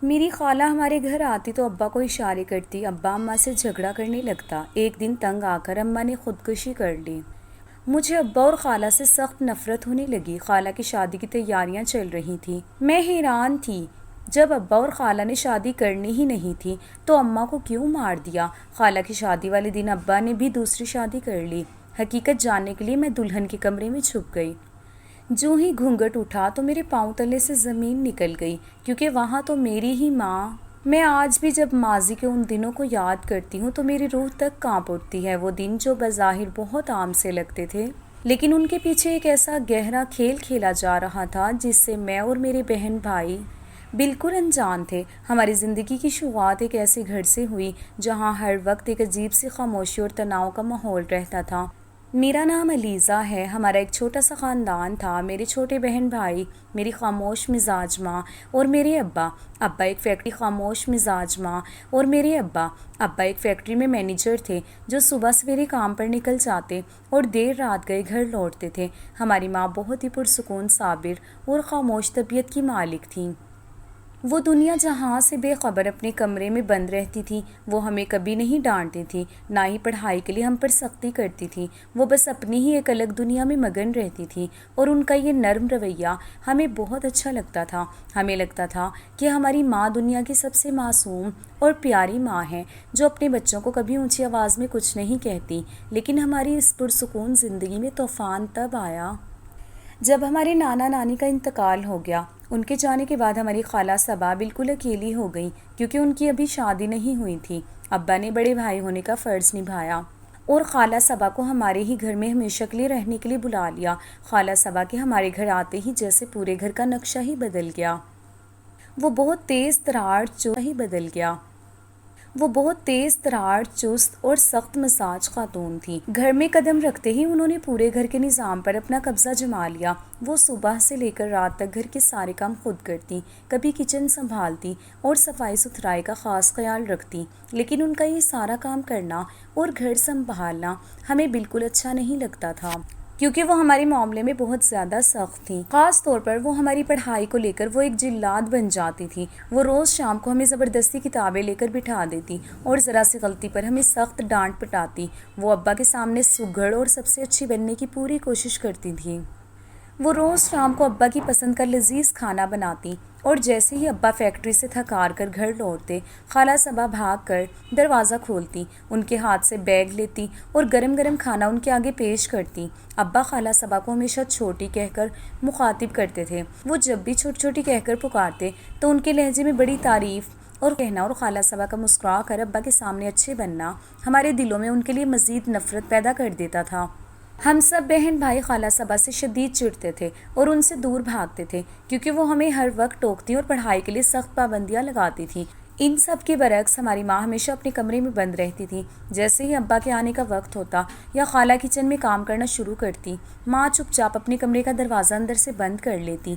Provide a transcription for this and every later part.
میری خالہ ہمارے گھر آتی تو ابا کو اشارے کرتی، ابا اماں سے جھگڑا کرنے لگتا۔ ایک دن تنگ آ کر اماں نے خودکشی کر لی۔ مجھے ابا اور خالہ سے سخت نفرت ہونے لگی۔ خالہ کی شادی کی تیاریاں چل رہی تھیں۔ میں حیران تھی، جب ابا اور خالہ نے شادی کرنی ہی نہیں تھی تو اماں کو کیوں مار دیا؟ خالہ کی شادی والے دن ابا نے بھی دوسری شادی کر لی۔ حقیقت جاننے کے لیے میں دلہن کے کمرے میں چھپ گئی۔ جو ہی گھونگھٹ اٹھا تو میرے پاؤں تلے سے زمین نکل گئی، کیونکہ وہاں تو میری ہی ماں۔ میں آج بھی جب ماضی کے ان دنوں کو یاد کرتی ہوں تو میری روح تک کانپ اٹھتی ہے۔ وہ دن جو بظاہر بہت عام سے لگتے تھے، لیکن ان کے پیچھے ایک ایسا گہرا کھیل کھیلا جا رہا تھا جس سے میں اور میرے بہن بھائی بالکل انجان تھے۔ ہماری زندگی کی شروعات ایک ایسے گھر سے ہوئی جہاں ہر وقت ایک عجیب سی خاموشی اور تناؤ کا ماحول رہتا تھا۔ میرا نام علیزہ ہے۔ ہمارا ایک چھوٹا سا خاندان تھا۔ میرے چھوٹے بہن بھائی، میری خاموش مزاج ماں اور میرے ابا۔ ابا ایک فیکٹری خاموش مزاج ماں اور میرے ابا ایک فیکٹری میں مینیجر تھے جو صبح سویرے کام پر نکل جاتے اور دیر رات گئے گھر لوٹتے تھے۔ ہماری ماں بہت ہی پرسکون، صابر اور خاموش طبیعت کی مالک تھیں۔ وہ دنیا جہاں سے بے خبر اپنے کمرے میں بند رہتی تھی۔ وہ ہمیں کبھی نہیں ڈانٹتی تھی، نہ ہی پڑھائی کے لیے ہم پر سختی کرتی تھی۔ وہ بس اپنی ہی ایک الگ دنیا میں مگن رہتی تھی اور ان کا یہ نرم رویہ ہمیں بہت اچھا لگتا تھا۔ ہمیں لگتا تھا کہ ہماری ماں دنیا کی سب سے معصوم اور پیاری ماں ہے، جو اپنے بچوں کو کبھی اونچی آواز میں کچھ نہیں کہتی۔ لیکن ہماری اس پرسکون زندگی میں طوفان تب آیا جب ہمارے نانا نانی کا انتقال ہو گیا۔ ان کے جانے کے بعد ہماری خالہ صبا بالکل اکیلی ہو گئی، کیونکہ ان کی ابھی شادی نہیں ہوئی تھی۔ ابا نے بڑے بھائی ہونے کا فرض نبھایا اور خالہ صبا کو ہمارے ہی گھر میں ہمیشہ کے لیے رہنے کے لیے بلا لیا۔ خالہ صبا کے ہمارے گھر آتے ہی جیسے پورے گھر کا نقشہ ہی بدل گیا۔ وہ بہت تیز ترار، چست اور سخت مزاج خاتون تھی۔ گھر میں قدم رکھتے ہی انہوں نے پورے گھر کے نظام پر اپنا قبضہ جما لیا۔ وہ صبح سے لے کر رات تک گھر کے سارے کام خود کرتی، کبھی کچن سنبھالتی اور صفائی ستھرائی کا خاص خیال رکھتی۔ لیکن ان کا یہ سارا کام کرنا اور گھر سنبھالنا ہمیں بالکل اچھا نہیں لگتا تھا، کیونکہ وہ ہمارے معاملے میں بہت زیادہ سخت تھیں۔ خاص طور پر وہ ہماری پڑھائی کو لے کر وہ ایک جلاد بن جاتی تھی۔ وہ روز شام کو ہمیں زبردستی کتابیں لے کر بٹھا دیتی اور ذرا سی غلطی پر ہمیں سخت ڈانٹ پٹاتی۔ وہ ابا کے سامنے سگڑ اور سب سے اچھی بننے کی پوری کوشش کرتی تھی۔ وہ روز شام کو ابا کی پسند کا لذیذ کھانا بناتی اور جیسے ہی ابا فیکٹری سے تھکار کر گھر لوٹتے، خالہ صبا بھاگ کر دروازہ کھولتی، ان کے ہاتھ سے بیگ لیتی اور گرم گرم کھانا ان کے آگے پیش کرتی۔ ابا خالہ صبا کو ہمیشہ چھوٹی کہہ کر مخاطب کرتے تھے۔ وہ جب بھی چھوٹی چھوٹی کہہ کر پکارتے تو ان کے لہجے میں بڑی تعریف اور کہنا اور خالہ صبا کا مسکرا کر ابا کے سامنے اچھے بننا ہمارے دلوں میں ان کے لیے مزید نفرت پیدا کر دیتا تھا۔ ہم سب بہن بھائی خالہ صبا سے شدید چڑھتے تھے اور ان سے دور بھاگتے تھے، کیونکہ وہ ہمیں ہر وقت ٹوکتی اور پڑھائی کے لیے سخت پابندیاں لگاتی تھی۔ ان سب کے برعکس ہماری ماں ہمیشہ اپنے کمرے میں بند رہتی تھی۔ جیسے ہی ابا کے آنے کا وقت ہوتا یا خالہ کچن میں کام کرنا شروع کرتی، ماں چپ چاپ اپنے کمرے کا دروازہ اندر سے بند کر لیتی۔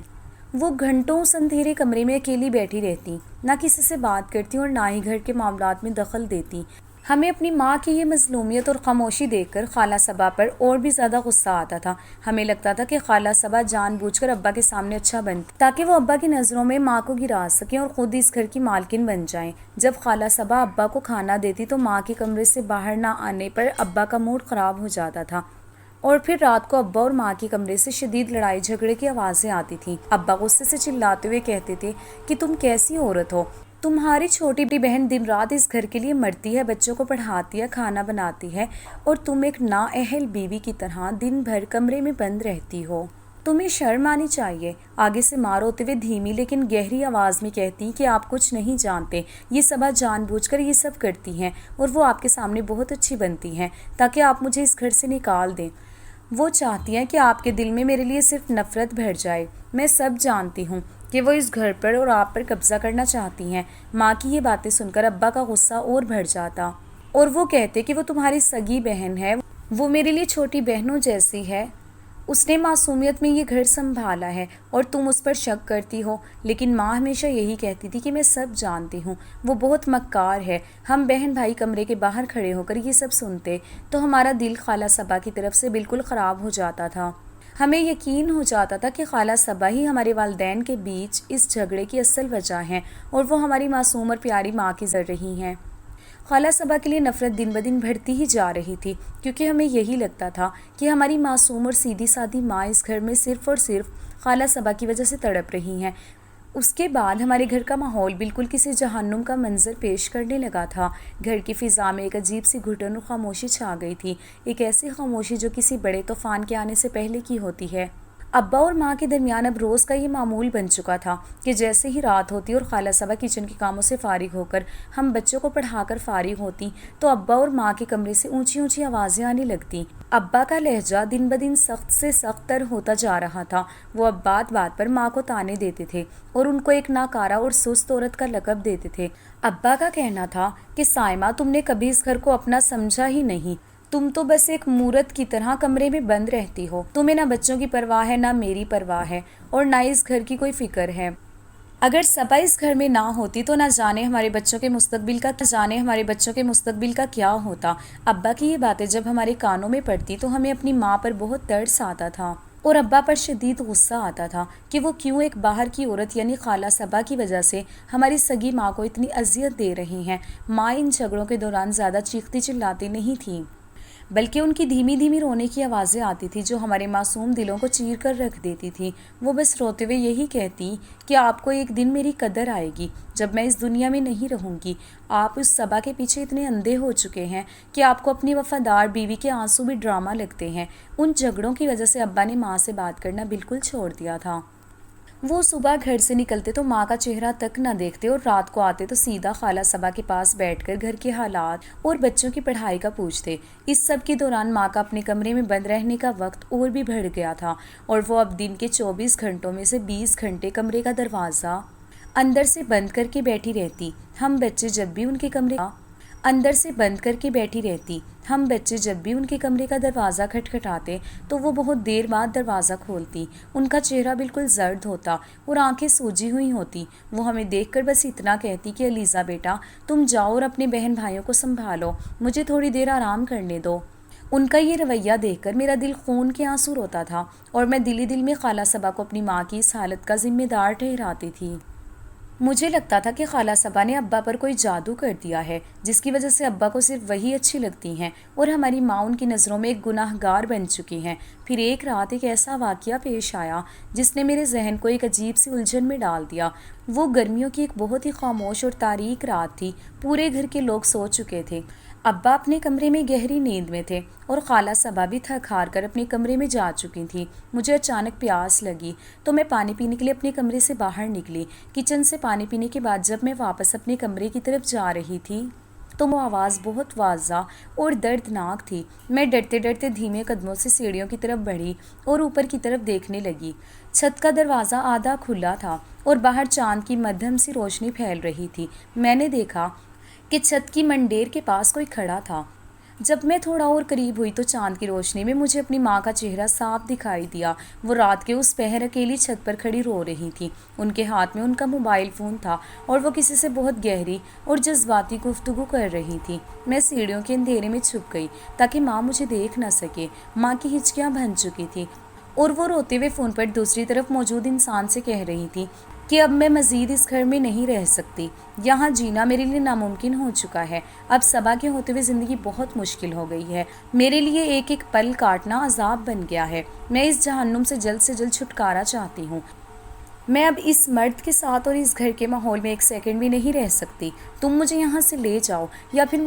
وہ گھنٹوں اس اندھیرے کمرے میں اکیلی بیٹھی رہتی، نہ کسی سے بات کرتی اور نہ ہی گھر کے معاملات میں دخل دیتی۔ ہمیں اپنی ماں کی یہ مظلومیت اور خاموشی دیکھ کر خالہ صبا پر اور بھی زیادہ غصہ آتا تھا۔ ہمیں لگتا تھا کہ خالہ صبا جان بوجھ کر ابا کے سامنے اچھا بنتی تاکہ وہ ابا کی نظروں میں ماں کو گرا سکیں اور خود اس گھر کی مالکن بن جائیں۔ جب خالہ صبا ابا کو کھانا دیتی تو ماں کے کمرے سے باہر نہ آنے پر ابا کا موڈ خراب ہو جاتا تھا اور پھر رات کو ابا اور ماں کے کمرے سے شدید لڑائی جھگڑے کی آوازیں آتی تھیں۔ ابا غصے سے چلاتے ہوئے کہتے تھے کہ تم کیسی عورت ہو؟ تمہاری چھوٹی بہن دن رات اس گھر کے لیے مرتی ہے، بچوں کو پڑھاتی ہے، کھانا بناتی ہے، اور تم ایک نااہل بیوی کی طرح دن بھر کمرے میں بند رہتی ہو۔ تمہیں شرم آنی چاہیے۔ آگے سے ماں روتے ہوئے دھیمی لیکن گہری آواز میں کہتی کہ آپ کچھ نہیں جانتے، یہ صبا جان بوجھ کر یہ سب کرتی ہیں اور وہ آپ کے سامنے بہت اچھی بنتی ہیں تاکہ آپ مجھے اس گھر سے نکال دیں۔ وہ چاہتی ہیں کہ آپ کے دل میں میرے لیے صرف نفرت بھر جائے۔ میں سب جانتی ہوں کہ وہ اس گھر پر اور آپ پر قبضہ کرنا چاہتی ہیں۔ ماں کی یہ باتیں سن کر ابا کا غصہ اور بڑھ جاتا اور وہ کہتے کہ وہ تمہاری سگی بہن ہے، وہ میرے لیے چھوٹی بہنوں جیسی ہے، اس نے معصومیت میں یہ گھر سنبھالا ہے اور تم اس پر شک کرتی ہو۔ لیکن ماں ہمیشہ یہی کہتی تھی کہ میں سب جانتی ہوں، وہ بہت مکار ہے۔ ہم بہن بھائی کمرے کے باہر کھڑے ہو کر یہ سب سنتے تو ہمارا دل خالہ صبا کی طرف سے بالکل خراب ہو جاتا تھا۔ ہمیں یقین ہو جاتا تھا کہ خالہ صبا ہی ہمارے والدین کے بیچ اس جھگڑے کی اصل وجہ ہیں اور وہ ہماری معصوم اور پیاری ماں کی ذر رہی ہیں۔ خالہ صبا کے لیے نفرت دن بدن بڑھتی ہی جا رہی تھی، کیونکہ ہمیں یہی لگتا تھا کہ ہماری معصوم اور سیدھی سادھی ماں اس گھر میں صرف اور صرف خالہ صبا کی وجہ سے تڑپ رہی ہیں۔ اس کے بعد ہمارے گھر کا ماحول بالکل کسی جہنم کا منظر پیش کرنے لگا تھا۔ گھر کی فضا میں ایک عجیب سی گھٹن اور خاموشی چھا گئی تھی، ایک ایسی خاموشی جو کسی بڑے طوفان کے آنے سے پہلے کی ہوتی ہے۔ ابا اور ماں کے درمیان اب روز کا یہ معمول بن چکا تھا کہ جیسے ہی رات ہوتی اور خالہ صبا کچن کے کاموں سے فارغ ہو کر ہم بچوں کو پڑھا کر فارغ ہوتی تو ابا اور ماں کے کمرے سے اونچی اونچی آوازیں آنے لگتی۔ ابا کا لہجہ دن بدن سخت سے سخت تر ہوتا جا رہا تھا۔ وہ اب بات بات پر ماں کو تانے دیتے تھے اور ان کو ایک ناکارہ اور سست عورت کا لقب دیتے تھے۔ ابا کا کہنا تھا کہ سائمہ، تم نے کبھی اس گھر کو اپنا سمجھا ہی نہیں، تم تو بس ایک مورت کی طرح کمرے میں بند رہتی ہو، تمہیں نہ بچوں کی پرواہ ہے، نہ میری پرواہ ہے، اور نہ اس گھر کی کوئی فکر ہے۔ اگر صبا اس گھر میں نہ ہوتی تو نہ جانے ہمارے بچوں کے مستقبل کا کیا ہوتا۔ ابا کی یہ باتیں جب ہمارے کانوں میں پڑتی تو ہمیں اپنی ماں پر بہت ترس آتا تھا اور ابا پر شدید غصہ آتا تھا کہ وہ کیوں ایک باہر کی عورت یعنی خالہ صبا کی وجہ سے ہماری سگی ماں کو اتنی اذیت دے رہے ہیں۔ ماں ان جھگڑوں کے دوران زیادہ چیختی چلاتی نہیں تھی، بلکہ ان کی دھیمی دھیمی رونے کی آوازیں آتی تھی جو ہمارے معصوم دلوں کو چیر کر رکھ دیتی تھی۔ وہ بس روتے ہوئے یہی کہتی کہ آپ کو ایک دن میری قدر آئے گی جب میں اس دنیا میں نہیں رہوں گی۔ آپ اس صبا کے پیچھے اتنے اندھے ہو چکے ہیں کہ آپ کو اپنی وفادار بیوی کے آنسو بھی ڈرامہ لگتے ہیں۔ ان جھگڑوں کی وجہ سے ابا نے ماں سے بات کرنا بالکل چھوڑ دیا تھا۔ وہ صبح گھر سے نکلتے تو ماں کا چہرہ تک نہ دیکھتے اور رات کو آتے تو سیدھا خالہ صبا کے پاس بیٹھ کر گھر کے حالات اور بچوں کی پڑھائی کا پوچھتے۔ اس سب کے دوران ماں کا اپنے کمرے میں بند رہنے کا وقت اور بھی بڑھ گیا تھا اور وہ اب دن کے 24 گھنٹوں میں سے 20 گھنٹے کمرے کا دروازہ اندر سے بند کر کے بیٹھی رہتی۔ ہم بچے جب بھی ان کے کمرے کا دروازہ کھٹکھٹاتے تو وہ بہت دیر بعد دروازہ کھولتی۔ ان کا چہرہ بالکل زرد ہوتا اور آنکھیں سوجی ہوئی ہوتی۔ وہ ہمیں دیکھ کر بس اتنا کہتی کہ علیزہ بیٹا، تم جاؤ اور اپنے بہن بھائیوں کو سنبھالو، مجھے تھوڑی دیر آرام کرنے دو۔ ان کا یہ رویہ دیکھ کر میرا دل خون کے آنسو روتا تھا اور میں دل ہی دل میں خالہ صبا کو اپنی ماں کی اس حالت کا ذمہ دار ٹھہراتی تھی۔ مجھے لگتا تھا کہ خالہ صبا نے ابا پر کوئی جادو کر دیا ہے جس کی وجہ سے ابا کو صرف وہی اچھی لگتی ہیں اور ہماری ماں ان کی نظروں میں ایک گناہ گار بن چکی ہیں۔ پھر ایک رات ایک ایسا واقعہ پیش آیا جس نے میرے ذہن کو ایک عجیب سی الجھن میں ڈال دیا۔ وہ گرمیوں کی ایک بہت ہی خاموش اور تاریک رات تھی۔ پورے گھر کے لوگ سو چکے تھے، ابا اپنے کمرے میں گہری نیند میں تھے اور خالہ صبا بھی تھک ہار کر اپنے کمرے میں جا چکی تھی۔ مجھے اچانک پیاس لگی تو میں پانی پینے کے لیے اپنے کمرے سے باہر نکلی۔ کچن سے پانی پینے کے بعد جب میں واپس اپنے کمرے کی طرف جا رہی تھی تو وہ آواز بہت واضح اور دردناک تھی۔ میں ڈرتے ڈرتے دھیمے قدموں سے سیڑھیوں کی طرف بڑھی اور اوپر کی طرف دیکھنے لگی۔ چھت کا دروازہ آدھا کھلا تھا اور باہر چاند کی مدھم سی روشنی پھیل رہی تھی۔ میں نے دیکھا کہ چھت کی منڈیر کے پاس کوئی کھڑا تھا۔ جب میں تھوڑا اور قریب ہوئی تو چاند کی روشنی میں مجھے اپنی ماں کا چہرہ صاف دکھائی دیا۔ وہ رات کے اس پہر اکیلی چھت پر کھڑی رو رہی تھی۔ ان کے ہاتھ میں ان کا موبائل فون تھا اور وہ کسی سے بہت گہری اور جذباتی گفتگو کر رہی تھی۔ میں سیڑھیوں کے اندھیرے میں چھپ گئی تاکہ ماں مجھے دیکھ نہ سکے۔ ماں کی ہچکیاں بن چکی تھی اور وہ روتے ہوئے فون پر دوسری طرف موجود انسان سے کہہ رہی تھی کہ اب میں مزید اس گھر میں نہیں رہ سکتی، یہاں جینا میرے لیے ناممکن ہو چکا ہے۔ اب صبا کے ہوتے ہوئے زندگی بہت مشکل ہو گئی ہے، میرے لیے ایک ایک پل کاٹنا عذاب بن گیا ہے۔ میں اس جہنم سے جلد چھٹکارا چاہتی ہوں۔ میں اب اس مرد کے ساتھ اور اس گھر کے ماحول میں ایک سیکنڈ بھی نہیں رہ سکتی۔ تم مجھے یہاں سے لے جاؤ یا پھر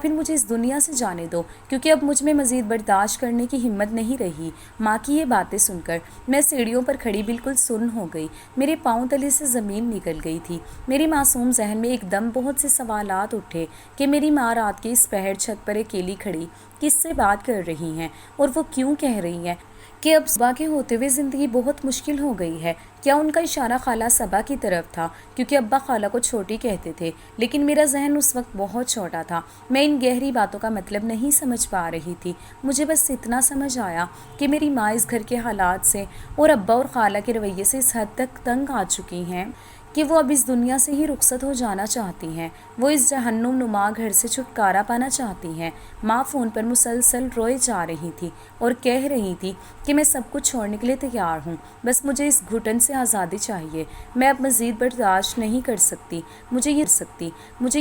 مجھے اس دنیا سے جانے دو، کیونکہ اب مجھ میں مزید برداشت کرنے کی ہمت نہیں رہی۔ ماں کی یہ باتیں سن کر میں سیڑھیوں پر کھڑی بالکل سن ہو گئی۔ میرے پاؤں تلے سے زمین نکل گئی تھی۔ میرے معصوم ذہن میں ایک دم بہت سے سوالات اٹھے کہ میری ماں رات کے اس پہر چھت پر اکیلی کھڑی کس سے بات کر رہی ہیں اور وہ کیوں کہہ رہی ہیں کہ اب صبا کے ہوتے ہوئے زندگی بہت مشکل ہو گئی ہے۔ کیا ان کا اشارہ خالہ صبا کی طرف تھا؟ کیونکہ ابا خالہ کو چھوٹی کہتے تھے، لیکن میرا ذہن اس وقت بہت چھوٹا تھا۔ میں ان گہری باتوں کا مطلب نہیں سمجھ پا رہی تھی۔ مجھے بس اتنا سمجھ آیا کہ میری ماں اس گھر کے حالات سے اور ابا اور خالہ کے رویے سے اس حد تک تنگ آ چکی ہیں کہ وہ اب اس دنیا سے ہی رخصت ہو جانا چاہتی ہیں، وہ اس جہنم نما گھر سے چھٹکارا پانا چاہتی ہیں۔ ماں فون پر مسلسل روئے جا رہی تھی اور کہہ رہی تھی کہ میں سب کچھ چھوڑنے کے لیے تیار ہوں، بس مجھے اس گھٹن سے آزادی چاہیے، میں اب مزید برداشت نہیں کر سکتی، مجھے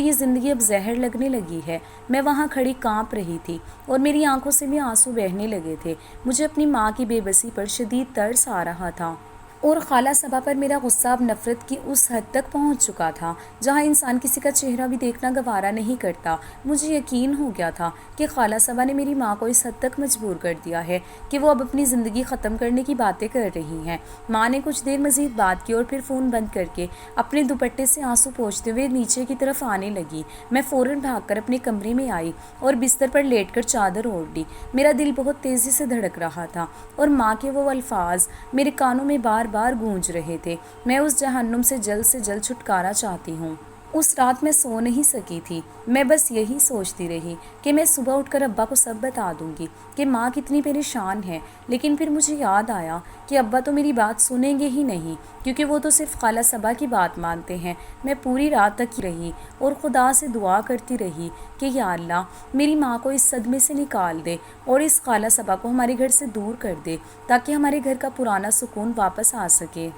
یہ زندگی اب زہر لگنے لگی ہے۔ میں وہاں کھڑی کانپ رہی تھی اور میری آنکھوں سے بھی آنسو بہنے لگے تھے۔ مجھے اپنی ماں کی بے بسی پر شدید ترس آ رہا تھا اور خالہ صبا پر میرا غصہ اب نفرت کی اس حد تک پہنچ چکا تھا جہاں انسان کسی کا چہرہ بھی دیکھنا گوارا نہیں کرتا۔ مجھے یقین ہو گیا تھا کہ خالہ صبا نے میری ماں کو اس حد تک مجبور کر دیا ہے کہ وہ اب اپنی زندگی ختم کرنے کی باتیں کر رہی ہیں۔ ماں نے کچھ دیر مزید بات کی اور پھر فون بند کر کے اپنے دوپٹے سے آنسو پوچھتے ہوئے نیچے کی طرف آنے لگی۔ میں فوراً بھاگ کر اپنے کمرے میں آئی اور بستر پر لیٹ کر چادر اوڑھ لی۔ میرا دل بہت تیزی سے دھڑک رہا تھا اور ماں کے وہ الفاظ میرے کانوں میں بار بار گونج رہے تھے، میں اس جہنم سے جلد چھٹکارا چاہتی ہوں۔ اس رات میں سو نہیں سکی تھی، میں بس یہی سوچتی رہی کہ میں صبح اٹھ کر ابا کو سب بتا دوں گی کہ ماں کتنی پریشان ہے۔ لیکن پھر مجھے یاد آیا کہ ابا تو میری بات سنیں گے ہی نہیں، کیونکہ وہ تو صرف خالہ صبا کی بات مانتے ہیں۔ میں پوری رات تک رہی اور خدا سے دعا کرتی رہی کہ یا اللہ میری ماں کو اس صدمے سے نکال دے اور اس خالہ صبا کو ہمارے گھر سے دور کر دے تاکہ ہمارے گھر کا پرانا سکون واپس آ سکے۔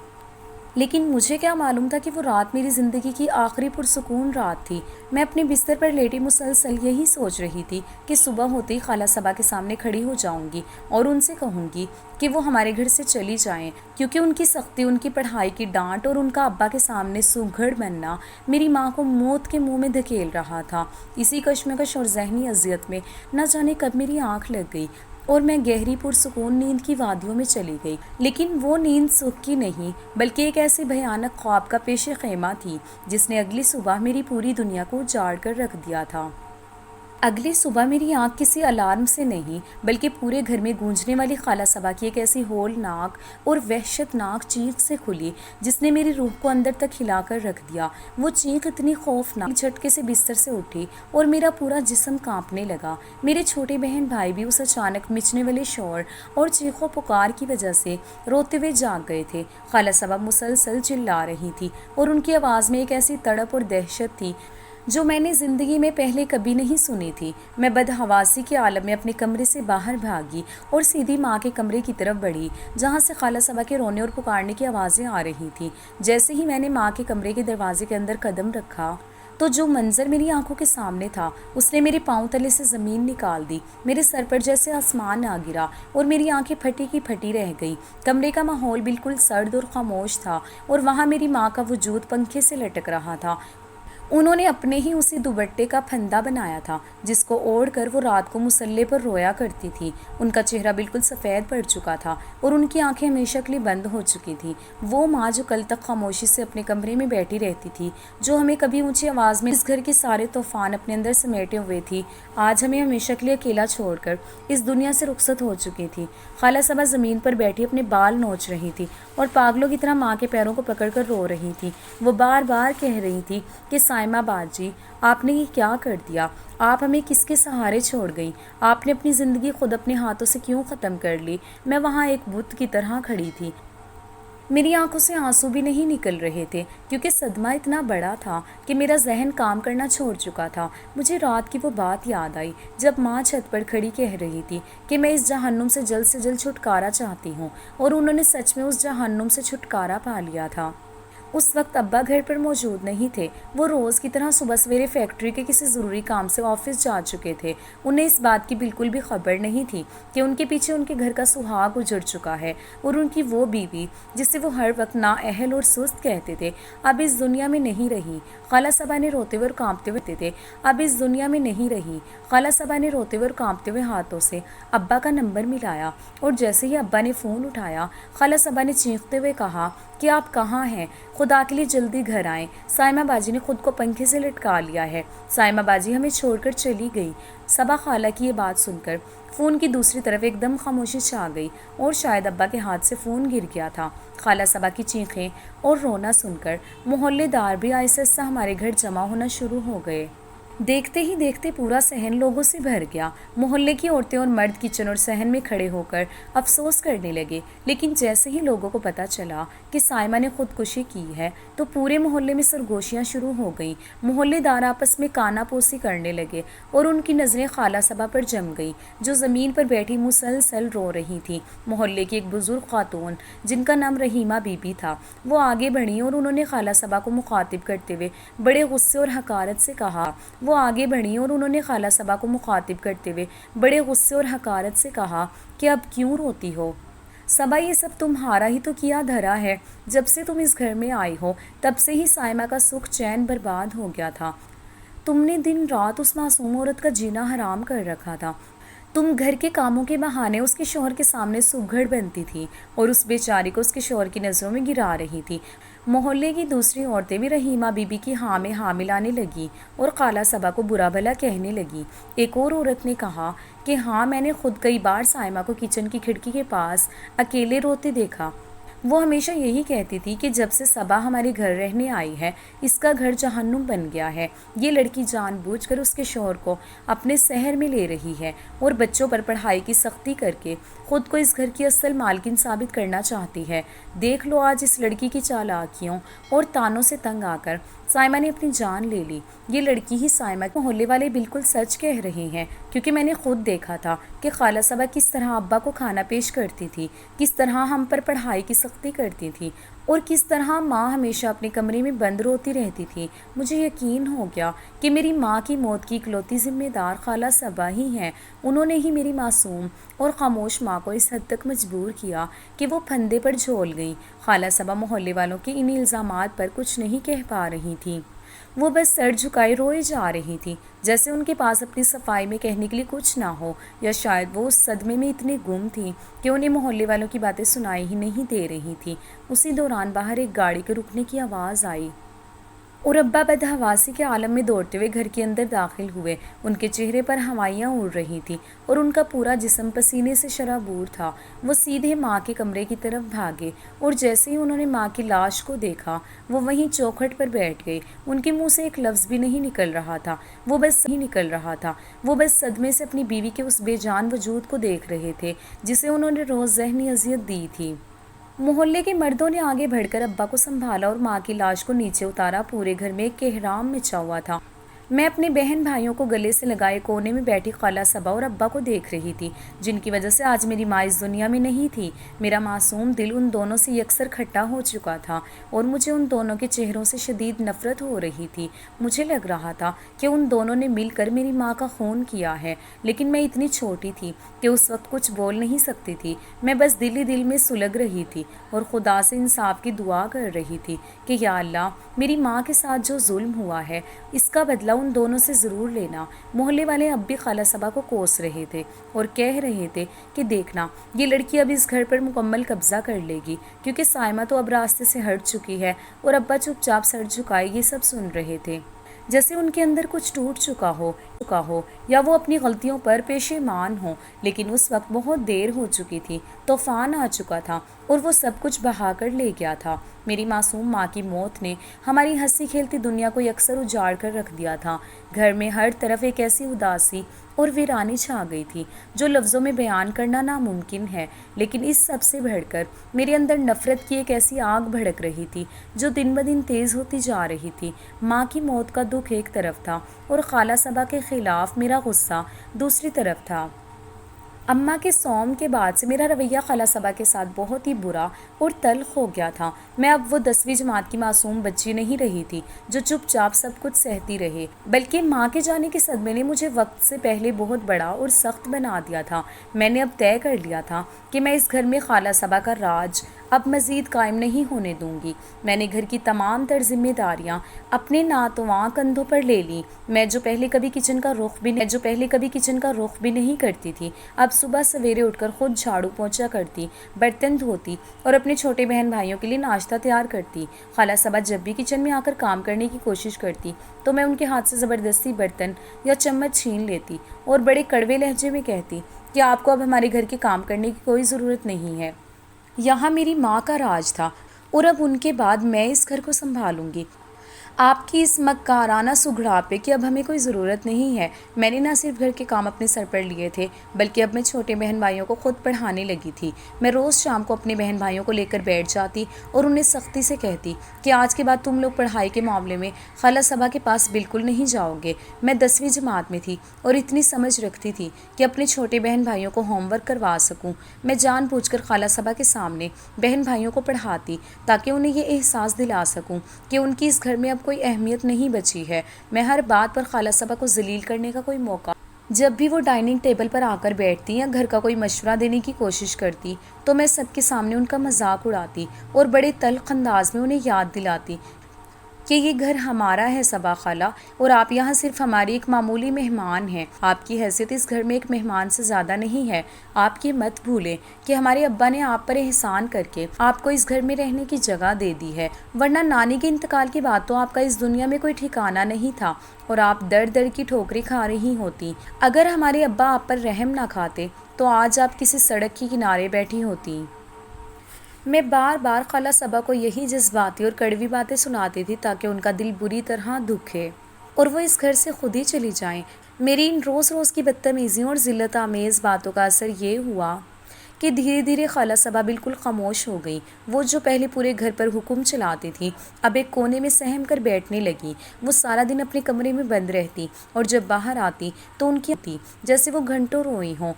لیکن مجھے کیا معلوم تھا کہ وہ رات میری زندگی کی آخری پرسکون رات تھی۔ میں اپنے بستر پر لیٹی مسلسل یہی سوچ رہی تھی کہ صبح ہوتے ہی خالہ صبا کے سامنے کھڑی ہو جاؤں گی اور ان سے کہوں گی کہ وہ ہمارے گھر سے چلی جائیں، کیونکہ ان کی سختی، ان کی پڑھائی کی ڈانٹ اور ان کا ابا کے سامنے سگڑ بننا میری ماں کو موت کے منہ میں دھکیل رہا تھا۔ اسی کشمکش اور ذہنی اذیت میں نہ جانے کب میری آنکھ لگ گئی اور میں گہری پرسکون نیند کی وادیوں میں چلی گئی۔ لیکن وہ نیند سکھ کی نہیں بلکہ ایک ایسے بھیانک خواب کا پیش خیمہ تھی جس نے اگلی صبح میری پوری دنیا کو اجاڑ کر رکھ دیا تھا۔ اگلی صبح میری آنکھ کسی الارم سے نہیں بلکہ پورے گھر میں گونجنے والی خالہ صبا کی ایک ایسی ہولناک اور وحشتناک چیخ سے کھلی جس نے میری روح کو اندر تک ہلا کر رکھ دیا۔ وہ چیخ اتنی خوفناک، جھٹکے سے بستر سے اٹھی اور میرا پورا جسم کانپنے لگا۔ میرے چھوٹے بہن بھائی بھی اس اچانک مچنے والے شور اور چیخ و پکار کی وجہ سے روتے ہوئے جاگ گئے تھے۔ خالہ صبا مسلسل چلا رہی تھی اور ان کی آواز میں ایک ایسی تڑپ اور دہشت تھی جو میں نے زندگی میں پہلے کبھی نہیں سنی تھی۔ میں بدحواسی کے عالم میں اپنے کمرے سے باہر بھاگی اور سیدھی ماں کے کمرے کی طرف بڑھی جہاں سے خالہ صبا کے رونے اور پکارنے کی آوازیں آ رہی تھیں۔ جیسے ہی میں نے ماں کے کمرے کے دروازے کے اندر قدم رکھا تو جو منظر میری آنکھوں کے سامنے تھا اس نے میرے پاؤں تلے سے زمین نکال دی۔ میرے سر پر جیسے آسمان آ گرا اور میری آنکھیں پھٹی کی پھٹی رہ گئی۔ کمرے کا ماحول بالکل سرد اور خاموش تھا اور وہاں میری ماں کا وجود پنکھے سے لٹک رہا تھا۔ انہوں نے اپنے ہی اسی دوپٹے کا پھندا بنایا تھا جس کو اوڑھ کر وہ رات کو مصلے پر رویا کرتی تھی۔ ان کا چہرہ بالکل سفید پڑ چکا تھا اور ان کی آنکھیں ہمیشہ کے لیے بند ہو چکی تھیں۔ وہ ماں جو کل تک خاموشی سے اپنے کمرے میں بیٹھی رہتی تھی، جو ہمیں کبھی اونچی آواز میں اس گھر کے سارے طوفان اپنے اندر سمیٹے ہوئے تھی، آج ہمیں ہمیشہ کے لیے اکیلا چھوڑ کر اس دنیا سے رخصت ہو چکی تھی۔ خالہ صبا زمین پر بیٹھی اپنے بال نوچ رہی تھی اور پاگلوں کی طرح ماں کے پیروں کو پکڑ کر رو رہی تھی۔ وہ بار بار کہہ رہی تھی کہ سائمہ باجی، آپ نے یہ کیا کر دیا؟ آپ ہمیں کس کے سہارے چھوڑ گئی؟ آپ نے اپنی زندگی خود اپنے ہاتھوں سے کیوں ختم کر لی؟ میں وہاں ایک بت کی طرح کھڑی تھی، میری آنکھوں سے آنسو بھی نہیں نکل رہے تھے کیونکہ صدمہ اتنا بڑا تھا کہ میرا ذہن کام کرنا چھوڑ چکا تھا۔ مجھے رات کی وہ بات یاد آئی جب ماں چھت پر کھڑی کہہ رہی تھی کہ میں اس جہنم سے جلد چھٹکارا چاہتی ہوں، اور انہوں نے سچ میں اس جہنم سے چھٹکارا پا لیا تھا۔ اس وقت ابا گھر پر موجود نہیں تھے، وہ روز کی طرح صبح سویرے فیکٹری کے کسی ضروری کام سے آفس جا چکے تھے۔ انہیں اس بات کی بالکل بھی خبر نہیں تھی کہ ان کے پیچھے ان کے گھر کا سہاگ اجڑ چکا ہے اور ان کی وہ بیوی جسے وہ ہر وقت نااہل اور سست کہتے تھے اب اس دنیا میں نہیں رہی۔ خالہ صبا نے روتے ہوئے اور کانپتے ہوئے اب اس دنیا میں نہیں رہی۔ خالہ صبا نے روتے ہوئے اور کانپتے ہوئے ہاتھوں سے ابا کا نمبر ملایا اور جیسے ہی ابا نے فون اٹھایا، خالہ صبا نے چیختے ہوئے کہا کہ آپ کہاں ہیں؟ خدا کے لیے جلدی گھر آئیں، سائمہ باجی نے خود کو پنکھے سے لٹکا لیا ہے، سائمہ باجی ہمیں چھوڑ کر چلی گئی۔ صبا خالہ کی یہ بات سن کر فون کی دوسری طرف ایک دم خاموشی چھا گئی اور شاید ابا کے ہاتھ سے فون گر گیا تھا۔ خالہ صبا کی چیخیں اور رونا سن کر محلے دار بھی آہستہ آہستہ ہمارے گھر جمع ہونا شروع ہو گئے۔ دیکھتے ہی دیکھتے پورا صحن لوگوں سے بھر گیا۔ محلے کی عورتیں اور مرد کچن اور صحن میں کھڑے ہو کر افسوس کرنے لگے، لیکن جیسے ہی لوگوں کو پتہ چلا کہ سائمہ نے خودکشی کی ہے تو پورے محلے میں سرگوشیاں شروع ہو گئیں۔ محلے دار آپس میں کانا پوسی کرنے لگے اور ان کی نظریں خالہ صبا پر جم گئیں جو زمین پر بیٹھی مسلسل رو رہی تھیں۔ محلے کی ایک بزرگ خاتون جن کا نام رحیمہ بی بی تھا، وہ آگے بڑھیں اور انہوں نے خالہ صبا کو مخاطب کرتے ہوئے بڑے غصے اور حقارت سے کہا کہ اب کیوں روتی ہو؟ صبا، یہ سب تمہارا ہی تو کیا دھرا ہے۔ جب سے تم اس گھر میں آئی ہو تب سے ہی سائمہ کا سکھ چین برباد ہو گیا تھا۔ تم نے دن رات اس معصوم عورت کا جینا حرام کر رکھا تھا۔ تم گھر کے کاموں کے بہانے اس کے شوہر کے سامنے سگڑ بنتی تھی اور اس بیچاری کو اس کے شوہر کی نظروں میں گرا رہی تھی۔ محلے کی دوسری عورتیں بھی رحیمہ بی بی کی ہاں میں ہاں ملانے لگیں اور خالہ صبا کو برا بھلا کہنے لگیں۔ ایک اور عورت نے کہا کہ ہاں، میں نے خود کئی بار سائمہ کو کچن کی کھڑکی کے پاس اکیلے روتے دیکھا۔ وہ ہمیشہ یہی کہتی تھی کہ جب سے صبا ہمارے گھر رہنے آئی ہے اس کا گھر جہنم بن گیا ہے۔ یہ لڑکی جان بوجھ کر اس کے شوہر کو اپنے سحر میں لے رہی ہے اور بچوں پر پڑھائی کی سختی کر کے خود کو اس گھر کی اصل مالکن ثابت کرنا چاہتی ہے۔ دیکھ لو آج اس لڑکی کی چالاکیوں اور تانوں سے تنگ آ کر سائمہ نے اپنی جان لے لی۔ یہ لڑکی ہی سائمہ، محلے والے بالکل سچ کہہ رہے ہیں، کیونکہ میں نے خود دیکھا تھا کہ خالہ صبا کس طرح ابا کو کھانا پیش کرتی تھی، کس طرح ہم پر پڑھائی کی سختی کرتی تھی اور کس طرح ماں ہمیشہ اپنے کمرے میں بند روتی رہتی تھی۔ مجھے یقین ہو گیا کہ میری ماں کی موت کی اکلوتی ذمہ دار خالہ صبا ہی ہیں۔ انہوں نے ہی میری معصوم اور خاموش ماں کو اس حد تک مجبور کیا کہ وہ پھندے پر جھول گئی۔ خالہ صبا محلے والوں کے ان الزامات پر کچھ نہیں کہہ پا رہی تھی۔ وہ بس سر جھکائے روئے جا رہی تھی، جیسے ان کے پاس اپنی صفائی میں کہنے کے لیے کچھ نہ ہو، یا شاید وہ اس صدمے میں اتنے گم تھیں کہ انہیں محلے والوں کی باتیں سنائی ہی نہیں دے رہی تھی۔ اسی دوران باہر ایک گاڑی کے رکنے کی آواز آئی اور ابا بدحواسی کے عالم میں دوڑتے ہوئے گھر کے اندر داخل ہوئے۔ ان کے چہرے پر ہوائیاں اڑ رہی تھیں اور ان کا پورا جسم پسینے سے شرابور تھا۔ وہ سیدھے ماں کے کمرے کی طرف بھاگے اور جیسے ہی انہوں نے ماں کی لاش کو دیکھا وہ وہیں چوکھٹ پر بیٹھ گئے۔ ان کے منہ سے ایک لفظ بھی نہیں نکل رہا تھا۔ وہ بس صدمے سے اپنی بیوی کے اس بے جان وجود کو دیکھ رہے تھے جسے انہوں نے روز ذہنی اذیت دی تھی۔ محلے کے مردوں نے آگے بڑھ کر ابا کو سنبھالا اور ماں کی لاش کو نیچے اتارا۔ پورے گھر میں ایک کہرام مچا ہوا تھا۔ میں اپنے بہن بھائیوں کو گلے سے لگائے کونے میں بیٹھی خالہ صبا اور ابا کو دیکھ رہی تھی، جن کی وجہ سے آج میری ماں اس دنیا میں نہیں تھی۔ میرا معصوم دل ان دونوں سے یکسر کھٹا ہو چکا تھا اور مجھے ان دونوں کے چہروں سے شدید نفرت ہو رہی تھی۔ مجھے لگ رہا تھا کہ ان دونوں نے مل کر میری ماں کا خون کیا ہے، لیکن میں اتنی چھوٹی تھی کہ اس وقت کچھ بول نہیں سکتی تھی۔ میں بس دل ہی دل میں سلگ رہی تھی اور خدا سے انصاف کی دعا کر رہی تھی کہ یا اللہ، میری ماں کے ساتھ جو ظلم ہوا ہے اس کا بدلہ ان دونوں سے ضرور لینا۔ محلے والے اب بھی خالہ صبا کو کوس رہے تھے اور کہہ رہے تھے کہ دیکھنا، یہ لڑکی اب اس گھر پر مکمل قبضہ کر لے گی، کیونکہ سائمہ تو اب راستے سے ہٹ چکی ہے۔ اور ابا چپ چاپ سر جھکائے یہ سب سن رہے تھے، جیسے ان کے اندر کچھ ٹوٹ چکا ہو یا وہ اپنی غلطیوں پر پیشیمان ہو۔ لیکن اس وقت بہت دیر ہو چکی تھی، طوفان آ چکا تھا اور وہ سب کچھ بہا کر لے گیا تھا۔ میری معصوم ماں کی موت نے ہماری ہنسی کھیلتی دنیا کو یکسر اجاڑ کر رکھ دیا تھا۔ گھر میں ہر طرف ایک ایسی اداسی اور ویرانی چھا گئی تھی جو لفظوں میں بیان کرنا ناممکن ہے، لیکن اس سب سے بڑھ کر میرے اندر نفرت کی ایک ایسی آگ بھڑک رہی تھی جو دن بدن تیز ہوتی جا رہی تھی۔ ماں کی موت کا دکھ ایک طرف تھا اور خالہ صبا کے خلاف میرا غصہ دوسری طرف تھا۔ اماں کے صوم کے بعد سے میرا رویہ خالہ صبا کے ساتھ بہت ہی برا اور تلخ ہو گیا تھا۔ میں اب وہ 10ویں جماعت کی معصوم بچی نہیں رہی تھی جو چپ چاپ سب کچھ سہتی رہے، بلکہ ماں کے جانے کے صدمے نے مجھے وقت سے پہلے بہت بڑا اور سخت بنا دیا تھا۔ میں نے اب طے کر لیا تھا کہ میں اس گھر میں خالہ صبا کا راج اب مزید قائم نہیں ہونے دوں گی۔ میں نے گھر کی تمام تر ذمہ داریاں اپنے ناتواں کندھوں پر لے لیں۔ میں جو پہلے کبھی کچن کا رخ بھی نہیں کرتی تھی، اب صبح سویرے اٹھ کر خود جھاڑو پونچھا کرتی، برتن دھوتی اور اپنے چھوٹے بہن بھائیوں کے لیے ناشتہ تیار کرتی۔ خالہ صبا جب بھی کچن میں آ کر کام کرنے کی کوشش کرتی تو میں ان کے ہاتھ سے زبردستی برتن یا چمچ چھین لیتی اور بڑے کڑوے لہجے میں کہتی کہ آپ کو اب ہمارے گھر کے کام کرنے کی کوئی ضرورت نہیں ہے، یہاں میری ماں کا راج تھا اور اب ان کے بعد میں اس گھر کو سنبھالوں گی۔ آپ کی اس مکارانہ سگڑاپے کی اب ہمیں کوئی ضرورت نہیں ہے۔ میں نے نہ صرف گھر کے کام اپنے سر پر لیے تھے بلکہ اب میں چھوٹے بہن بھائیوں کو خود پڑھانے لگی تھی۔ میں روز شام کو اپنے بہن بھائیوں کو لے کر بیٹھ جاتی اور انہیں سختی سے کہتی کہ آج کے بعد تم لوگ پڑھائی کے معاملے میں خالہ صبا کے پاس بالکل نہیں جاؤ گے۔ میں 10ویں جماعت میں تھی اور اتنی سمجھ رکھتی تھی کہ اپنے چھوٹے بہن بھائیوں کو ہوم ورک کروا سکوں۔ میں جان بوجھ کر خالہ صبا کے سامنے بہن بھائیوں کو پڑھاتی تاکہ انہیں یہ احساس دلا سکوں کہ ان کی اس گھر میں اب کوئی اہمیت نہیں بچی ہے۔ میں ہر بات پر خالہ صبا کو ذلیل کرنے کا کوئی موقع جب بھی وہ ڈائننگ ٹیبل پر آ کر بیٹھتی یا گھر کا کوئی مشورہ دینے کی کوشش کرتی تو میں سب کے سامنے ان کا مذاق اڑاتی اور بڑے تلخ انداز میں انہیں یاد دلاتی کہ یہ گھر ہمارا ہے صبا خالہ، اور آپ یہاں صرف ہماری ایک معمولی مہمان ہیں۔ آپ کی حیثیت اس گھر میں ایک مہمان سے زیادہ نہیں ہے۔ آپ یہ مت بھولیں کہ ہمارے ابا نے آپ پر احسان کر کے آپ کو اس گھر میں رہنے کی جگہ دے دی ہے، ورنہ نانی کے انتقال کے بعد تو آپ کا اس دنیا میں کوئی ٹھکانہ نہیں تھا اور آپ در در کی ٹھوکریں کھا رہی ہوتی۔ اگر ہمارے ابا آپ پر رحم نہ کھاتے تو آج آپ کسی سڑک کے کنارے بیٹھی ہوتی۔ میں بار بار خالہ صبا کو یہی جذباتی اور کڑوی باتیں سناتی تھی تاکہ ان کا دل بری طرح دکھے اور وہ اس گھر سے خود ہی چلی جائیں۔ میری ان روز روز کی بدتمیزیوں اور ذلت آمیز باتوں کا اثر یہ ہوا کہ دھیرے دھیرے خالہ صبا بالکل خاموش ہو گئی۔ وہ جو پہلے پورے گھر پر حکم چلاتی تھی اب ایک کونے میں سہم کر بیٹھنے لگی۔ وہ سارا دن اپنے کمرے میں بند رہتی اور جب باہر آتی تو ان کی جیسے وہ گھنٹوں روئی ہوں،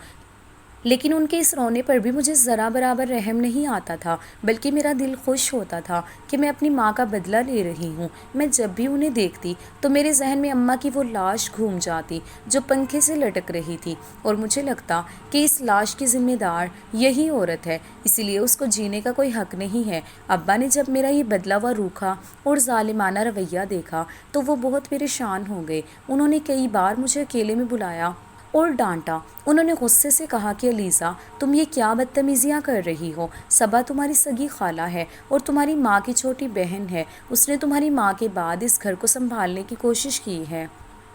لیکن ان کے اس رونے پر بھی مجھے ذرا برابر رحم نہیں آتا تھا، بلکہ میرا دل خوش ہوتا تھا کہ میں اپنی ماں کا بدلہ لے رہی ہوں۔ میں جب بھی انہیں دیکھتی تو میرے ذہن میں اماں کی وہ لاش گھوم جاتی جو پنکھے سے لٹک رہی تھی، اور مجھے لگتا کہ اس لاش کی ذمہ دار یہی عورت ہے، اسی لیے اس کو جینے کا کوئی حق نہیں ہے۔ ابا نے جب میرا یہ بدلا ہوا روکھا اور ظالمانہ رویہ دیکھا تو وہ بہت پریشان ہو گئے۔ انہوں نے کئی بار مجھے اکیلے میں بلایا اور ڈانٹا۔ انہوں نے غصے سے کہا کہ علیزہ، تم یہ کیا بدتمیزیاں کر رہی ہو؟ صبا تمہاری سگی خالہ ہے اور تمہاری ماں کی چھوٹی بہن ہے۔ اس نے تمہاری ماں کے بعد اس گھر کو سنبھالنے کی کوشش کی ہے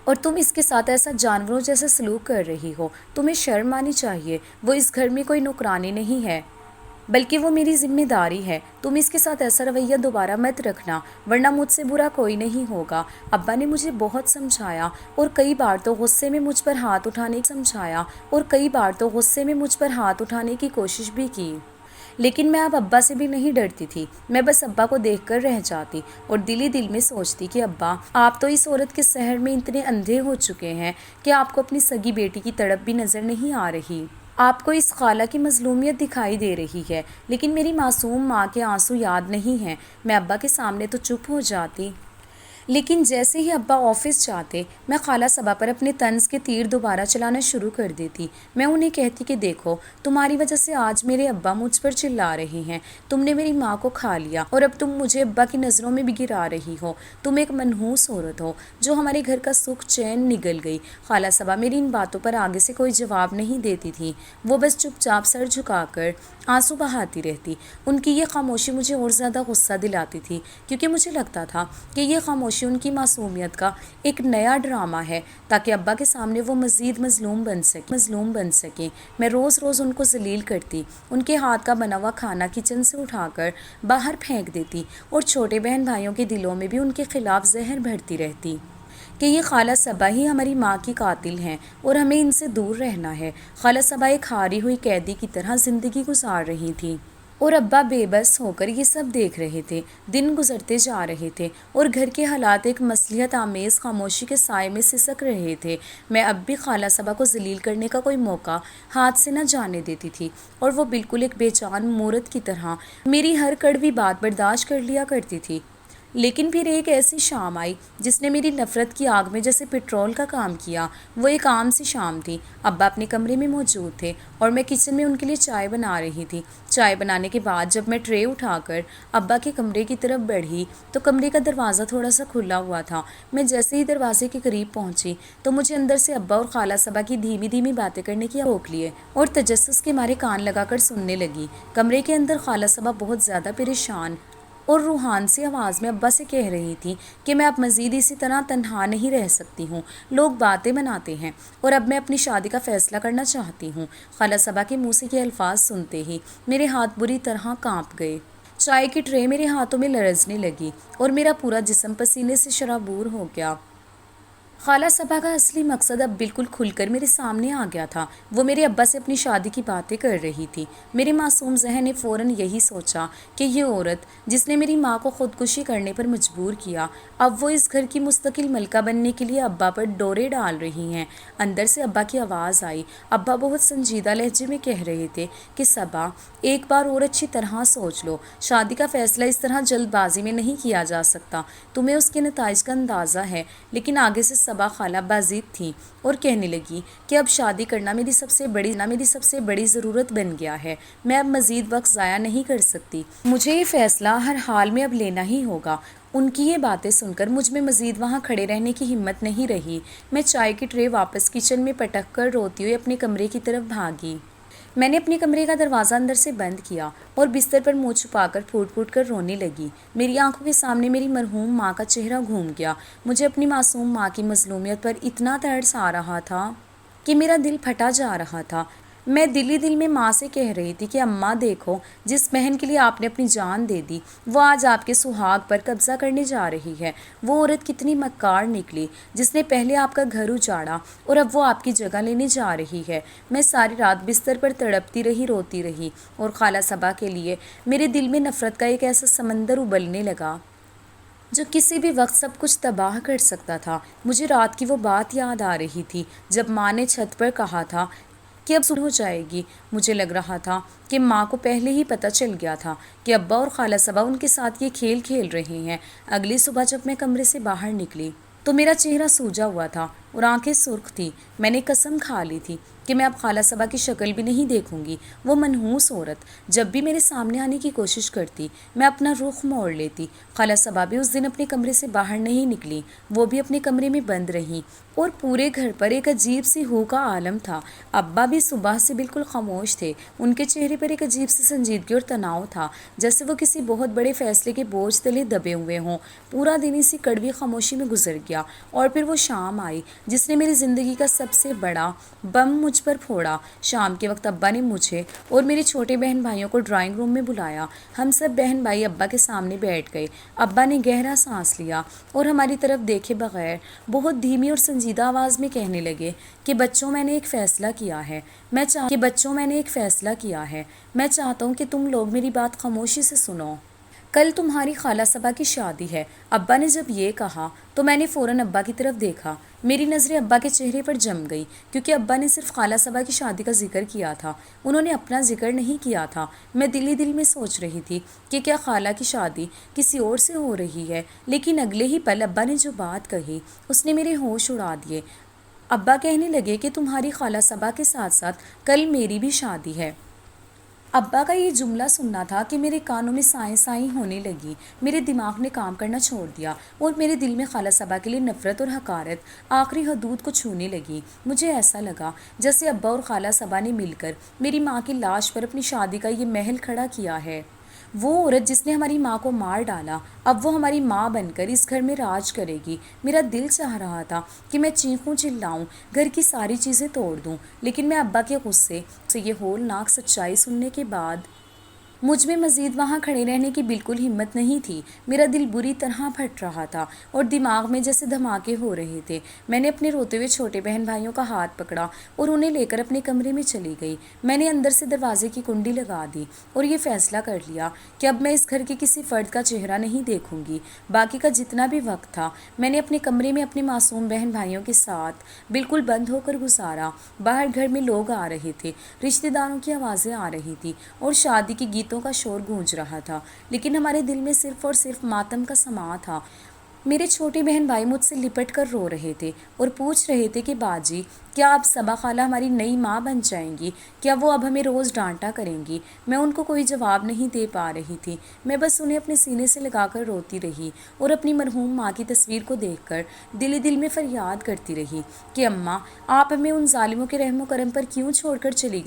اور تم اس کے ساتھ ایسا جانوروں جیسا سلوک کر رہی ہو۔ تمہیں شرم آنی چاہیے۔ وہ اس گھر میں کوئی نوکرانی نہیں ہے بلکہ وہ میری ذمہ داری ہے۔ تم اس کے ساتھ ایسا رویہ دوبارہ مت رکھنا ورنہ مجھ سے برا کوئی نہیں ہوگا۔ ابا نے مجھے بہت سمجھایا اور کئی بار تو غصے میں مجھ پر ہاتھ اٹھانے کی کوشش بھی کی، لیکن میں اب ابا سے بھی نہیں ڈرتی تھی۔ میں بس ابا کو دیکھ کر رہ جاتی اور دل ہی دل میں سوچتی کہ ابا، آپ تو اس عورت کے سحر میں اتنے اندھے ہو چکے ہیں کہ آپ کو اپنی سگی بیٹی کی تڑپ بھی نظر نہیں آ رہی۔ آپ کو اس خالہ کی مظلومیت دکھائی دے رہی ہے، لیکن میری معصوم ماں کے آنسو یاد نہیں ہیں۔ میں ابا کے سامنے تو چپ ہو جاتی، لیکن جیسے ہی ابا آفس جاتے میں خالہ صبا پر اپنے طنز کے تیر دوبارہ چلانا شروع کر دیتی۔ میں انہیں کہتی کہ دیکھو، تمہاری وجہ سے آج میرے ابا مجھ پر چلا رہے ہیں۔ تم نے میری ماں کو کھا لیا اور اب تم مجھے ابا کی نظروں میں بھی گرا رہی ہو۔ تم ایک منحوس عورت ہو جو ہمارے گھر کا سکھ چین نگل گئی۔ خالہ صبا میری ان باتوں پر آگے سے کوئی جواب نہیں دیتی تھی، وہ بس چپ چاپ سر جھکا کر آنسو بہاتی رہتی۔ ان کی یہ خاموشی مجھے اور زیادہ غصہ دلاتی تھی کیونکہ مجھے لگتا تھا کہ یہ خاموشی ان کی معصومیت کا ایک نیا ڈرامہ ہے تاکہ ابا کے سامنے وہ مزید مظلوم بن سکیں۔ میں روز روز ان کو ذلیل کرتی، ان کے ہاتھ کا بنا ہوا کھانا کچن سے اٹھا کر باہر پھینک دیتی اور چھوٹے بہن بھائیوں کے دلوں میں بھی ان کے خلاف زہر بھرتی رہتی کہ یہ خالہ صبا ہی ہماری ماں کی قاتل ہیں اور ہمیں ان سے دور رہنا ہے۔ خالہ صبا ایک ہاری ہوئی قیدی کی طرح زندگی گزار رہی تھی اور ابا بے بس ہو کر یہ سب دیکھ رہے تھے۔ دن گزرتے جا رہے تھے اور گھر کے حالات ایک مصلحت آمیز خاموشی کے سائے میں سسک رہے تھے۔ میں اب بھی خالہ صبا کو ذلیل کرنے کا کوئی موقع ہاتھ سے نہ جانے دیتی تھی اور وہ بالکل ایک بے جان مورد کی طرح میری ہر کڑوی بات برداشت کر لیا کرتی تھی۔ لیکن پھر ایک ایسی شام آئی جس نے میری نفرت کی آگ میں جیسے پٹرول کا کام کیا۔ وہ ایک عام سی شام تھی۔ ابا اپنے کمرے میں موجود تھے اور میں کچن میں ان کے لیے چائے بنا رہی تھی۔ چائے بنانے کے بعد جب میں ٹرے اٹھا کر ابا کے کمرے کی طرف بڑھی تو کمرے کا دروازہ تھوڑا سا کھلا ہوا تھا۔ میں جیسے ہی دروازے کے قریب پہنچی تو مجھے اندر سے ابا اور خالہ صبا کی دھیمی دھیمی باتیں کرنے کی روک لیے اور تجسس کے مارے کان لگا کر سننے لگی۔ کمرے کے اندر خالہ صبا بہت زیادہ پریشان اور روحان سی آواز میں ابا سے کہہ رہی تھی کہ میں اب مزید اسی طرح تنہا نہیں رہ سکتی ہوں۔ لوگ باتیں بناتے ہیں اور اب میں اپنی شادی کا فیصلہ کرنا چاہتی ہوں۔ خالہ صبا کے منہ سے یہ الفاظ سنتے ہی میرے ہاتھ بری طرح کانپ گئے چائے کی ٹرے میرے ہاتھوں میں لرزنے لگی اور میرا پورا جسم پسینے سے شرابور ہو گیا۔ خالہ صبا کا اصلی مقصد اب بالکل کھل کر میرے سامنے آ گیا تھا۔ وہ میرے ابا سے اپنی شادی کی باتیں کر رہی تھی۔ میرے معصوم ذہن نے فوراً یہی سوچا کہ یہ عورت جس نے میری ماں کو خودکشی کرنے پر مجبور کیا، اب وہ اس گھر کی مستقل ملکہ بننے کے لیے ابا پر ڈورے ڈال رہی ہیں۔ اندر سے ابا کی آواز آئی۔ ابا بہت سنجیدہ لہجے میں کہہ رہے تھے کہ صبا، ایک بار اور اچھی طرح سوچ لو، شادی کا فیصلہ اس طرح جلد بازی میں نہیں کیا جا سکتا۔ تمہیں اس کے نتائج کا اندازہ ہے۔ لیکن آگے سے صبا خالہ بازید تھیں اور کہنے لگی کہ اب شادی کرنا میری سب سے بڑی ضرورت بن گیا ہے۔ میں اب مزید وقت ضائع نہیں کر سکتی۔ مجھے یہ فیصلہ ہر حال میں اب لینا ہی ہوگا۔ ان کی یہ باتیں سن کر مجھ میں مزید وہاں کھڑے رہنے کی ہمت نہیں رہی۔ میں چائے کی ٹرے واپس کچن میں پٹک کر روتی ہوئی اپنے کمرے کی طرف بھاگی۔ میں نے اپنے کمرے کا دروازہ اندر سے بند کیا اور بستر پر منہ چھپا کر پھوٹ پھوٹ کر رونے لگی۔ میری آنکھوں کے سامنے میری مرحوم ماں کا چہرہ گھوم گیا۔ مجھے اپنی معصوم ماں کی مظلومیت پر اتنا ترس آ رہا تھا کہ میرا دل پھٹا جا رہا تھا۔ میں دل ہی دل میں ماں سے کہہ رہی تھی کہ اماں دیکھو، جس بہن کے لیے آپ نے اپنی جان دے دی، وہ آج آپ کے سہاگ پر قبضہ کرنے جا رہی ہے۔ وہ عورت کتنی مکار نکلی جس نے پہلے آپ کا گھر اجاڑا اور اب وہ آپ کی جگہ لینے جا رہی ہے۔ میں ساری رات بستر پر تڑپتی رہی، روتی رہی اور خالہ صبا کے لیے میرے دل میں نفرت کا ایک ایسا سمندر ابلنے لگا جو کسی بھی وقت سب کچھ تباہ کر سکتا تھا۔ مجھے رات کی وہ بات یاد آ رہی تھی جب ماں نے چھت پر کہا تھا کہ اب صبح ہو جائے گی۔ مجھے لگ رہا تھا کہ ماں کو پہلے ہی پتہ چل گیا تھا کہ ابا اور خالہ صبا ان کے ساتھ یہ کھیل کھیل رہے ہیں۔ اگلی صبح جب میں کمرے سے باہر نکلی تو میرا چہرہ سوجا ہوا تھا اور آنکھیں سرخ تھی۔ میں نے قسم کھا لی تھی کہ میں اب خالہ صبا کی شکل بھی نہیں دیکھوں گی۔ وہ منحوس عورت جب بھی میرے سامنے آنے کی کوشش کرتی، میں اپنا رخ موڑ لیتی۔ خالہ صبا بھی اس دن اپنے کمرے سے باہر نہیں نکلی۔ وہ بھی اپنے کمرے میں بند رہیں اور پورے گھر پر ایک عجیب سی ہو کا عالم تھا۔ ابا بھی صبح سے بالکل خاموش تھے۔ ان کے چہرے پر ایک عجیب سی سنجیدگی اور تناؤ تھا، جیسے وہ کسی بہت بڑے فیصلے کے بوجھ تلے دبے ہوئے ہوں۔ پورا دن اسی کڑوی خاموشی میں گزر گیا اور پھر وہ شام آئی جس نے میری زندگی کا سب سے بڑا بم مجھ پر پھوڑا۔ شام کے وقت ابا نے مجھے اور میرے چھوٹے بہن بھائیوں کو ڈرائنگ روم میں بلایا۔ ہم سب بہن بھائی ابا کے سامنے بیٹھ گئے۔ ابا نے گہرا سانس لیا اور ہماری طرف دیکھے بغیر بہت دھیمی اور سنجیدہ آواز میں کہنے لگے کہ بچوں، میں نے ایک فیصلہ کیا ہے۔ میں چاہتا ہوں کہ تم لوگ میری بات خاموشی سے سنو۔ کل تمہاری خالہ صبا کی شادی ہے۔ ابا نے جب یہ کہا تو میں نے فوراً ابا کی طرف دیکھا۔ میری نظریں ابا کے چہرے پر جم گئی کیونکہ ابا نے صرف خالہ صبا کی شادی کا ذکر کیا تھا، انہوں نے اپنا ذکر نہیں کیا تھا۔ میں دل ہی دل میں سوچ رہی تھی کہ کیا خالہ کی شادی کسی اور سے ہو رہی ہے، لیکن اگلے ہی پل ابا نے جو بات کہی اس نے میرے ہوش اڑا دیے۔ ابا کہنے لگے کہ تمہاری خالہ صبا کے ساتھ ساتھ کل میری بھی شادی ہے۔ ابا کا یہ جملہ سننا تھا کہ میرے کانوں میں سائیں سائیں ہونے لگی۔ میرے دماغ نے کام کرنا چھوڑ دیا اور میرے دل میں خالہ صبا کے لیے نفرت اور حقارت آخری حدود کو چھونے لگی۔ مجھے ایسا لگا جیسے ابا اور خالہ صبا نے مل کر میری ماں کی لاش پر اپنی شادی کا یہ محل کھڑا کیا ہے۔ وہ عورت جس نے ہماری ماں کو مار ڈالا، اب وہ ہماری ماں بن کر اس گھر میں راج کرے گی۔ میرا دل چاہ رہا تھا کہ میں چیخوں چلاؤں، گھر کی ساری چیزیں توڑ دوں، لیکن میں ابا کے غصے سے یہ ہولناک سچائی سننے کے بعد مجھ میں مزید وہاں کھڑے رہنے کی بالکل ہمت نہیں تھی۔ میرا دل بری طرح پھٹ رہا تھا اور دماغ میں جیسے دھماکے ہو رہے تھے۔ میں نے اپنے روتے ہوئے چھوٹے بہن بھائیوں کا ہاتھ پکڑا اور انہیں لے کر اپنے کمرے میں چلی گئی۔ میں نے اندر سے دروازے کی کنڈی لگا دی اور یہ فیصلہ کر لیا کہ اب میں اس گھر کے کسی فرد کا چہرہ نہیں دیکھوں گی۔ باقی کا جتنا بھی وقت تھا میں نے اپنے کمرے میں اپنے معصوم بہن بھائیوں کے ساتھ بالکل بند ہو کر گزارا۔ باہر گھر میں لوگ آ رہے تھے، رشتہ داروں کی آوازیں آ رہی تھی اور شادی کی گیتوں کا شور گونج رہا تھا، لیکن ہمارے دل میں صرف اور صرف ماتم کا سماں تھا۔ میرے چھوٹے بہن بھائی مجھ سے لپٹ کر رو رہے تھے اور پوچھ رہے تھے کہ باجی، کیا اب صبا خالہ ہماری نئی ماں بن جائیں گی؟ کیا وہ اب ہمیں روز ڈانٹا کریں گی؟ میں ان کو کوئی جواب نہیں دے پا رہی تھی۔ میں بس انہیں اپنے سینے سے لگا کر روتی رہی اور اپنی مرحوم ماں کی تصویر کو دیکھ کر دل ہی دل میں فریاد کرتی رہی کہ اماں، آپ ہمیں ان ظالموں کے رحم و کرم پر کیوں چھوڑ کر چلی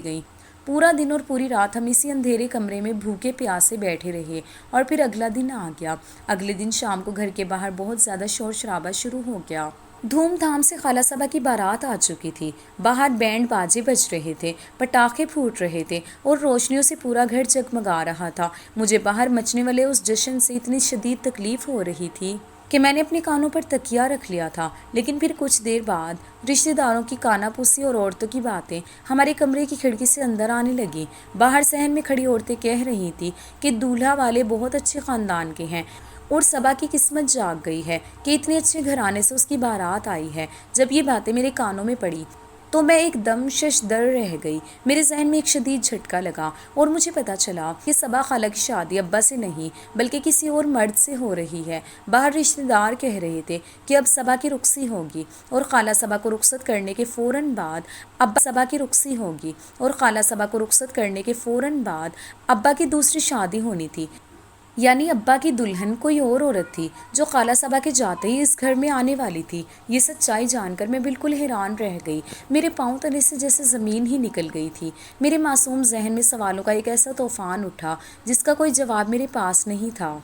گئیں؟ پورا دن اور پوری رات ہم اسی اندھیرے کمرے میں بھوکے پیاسے بیٹھے رہے اور پھر اگلا دن آ گیا۔ اگلے دن شام کو گھر کے باہر بہت زیادہ شور شرابہ شروع ہو گیا۔ دھوم دھام سے خالہ صبا کی بارات آ چکی تھی۔ باہر بینڈ باجے بج رہے تھے، پٹاخے پھوٹ رہے تھے اور روشنیوں سے پورا گھر جگمگا رہا تھا۔ مجھے باہر مچنے والے اس جشن سے اتنی شدید تکلیف ہو رہی تھی کہ میں نے اپنے کانوں پر تکیہ رکھ لیا تھا، لیکن پھر کچھ دیر بعد رشتہ داروں کی کانا پوسی اور عورتوں کی باتیں ہمارے کمرے کی کھڑکی سے اندر آنے لگیں۔ باہر صحن میں کھڑی عورتیں کہہ رہی تھیں کہ دولہا والے بہت اچھے خاندان کے ہیں اور صبا کی قسمت جاگ گئی ہے کہ اتنے اچھے گھرانے سے اس کی بارات آئی ہے۔ جب یہ باتیں میرے کانوں میں پڑی تو میں ایک دم ششدر رہ گئی۔ میرے ذہن میں ایک شدید جھٹکا لگا اور مجھے پتا چلا کہ صبا خالہ کی شادی ابا سے نہیں بلکہ کسی اور مرد سے ہو رہی ہے۔ باہر رشتہ دار کہہ رہے تھے کہ اب صبا کی رخصتی ہوگی اور خالہ صبا کو رخصت کرنے کے فوراً بعد ابا کی دوسری شادی ہونی تھی، یعنی ابا کی دلہن کوئی اور عورت تھی جو خالہ صبا کے جاتے ہی اس گھر میں آنے والی تھی۔ یہ سچائی جان کر میں بالکل حیران رہ گئی۔ میرے پاؤں تلے سے جیسے زمین ہی نکل گئی تھی۔ میرے معصوم ذہن میں سوالوں کا ایک ایسا طوفان اٹھا جس کا کوئی جواب میرے پاس نہیں تھا۔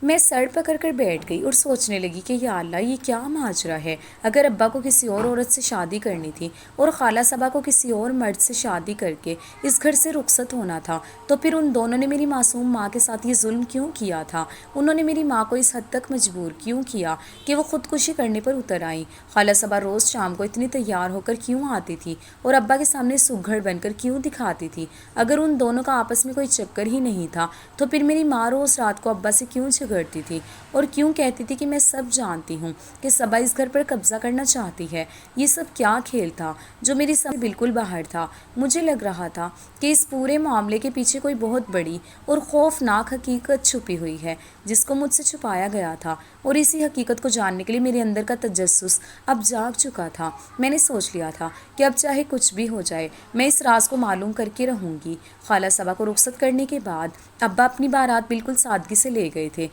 میں سر پکڑ کر بیٹھ گئی اور سوچنے لگی کہ یا اللہ، یہ کیا ماجرا ہے؟ اگر ابا کو کسی اور عورت سے شادی کرنی تھی اور خالہ صبا کو کسی اور مرد سے شادی کر کے اس گھر سے رخصت ہونا تھا، تو پھر ان دونوں نے میری معصوم ماں کے ساتھ یہ ظلم کیوں کیا تھا؟ انہوں نے میری ماں کو اس حد تک مجبور کیوں کیا کہ وہ خودکشی کرنے پر اتر آئیں؟ خالہ صبا روز شام کو اتنی تیار ہو کر کیوں آتی تھی اور ابا کے سامنے سگڑ بن کر کیوں دکھاتی تھی؟ اگر ان دونوں کا آپس میں کوئی چکر ہی نہیں تھا تو پھر میری ماں روز رات کو ابا سے کیوں جھگڑتی تھی اور کیوں کہتی تھی کہ میں سب جانتی ہوں کہ صبا اس گھر پر قبضہ کرنا چاہتی ہے؟ یہ سب کیا کھیل تھا جو میری سمجھ بالکل باہر تھا؟ مجھے لگ رہا تھا کہ اس پورے معاملے کے پیچھے کوئی بہت بڑی اور خوفناک حقیقت چھپی ہوئی ہے جس کو مجھ سے چھپایا گیا تھا، اور اسی حقیقت کو جاننے کے لیے میرے اندر کا تجسس اب جاگ چکا تھا۔ میں نے سوچ لیا تھا کہ اب چاہے کچھ بھی ہو جائے میں اس راز کو معلوم کر کے رہوں گی۔ خالہ صبا کو رخصت کرنے کے بعد ابا اپنی بارات بالکل سادگی سے لے گئے تھے۔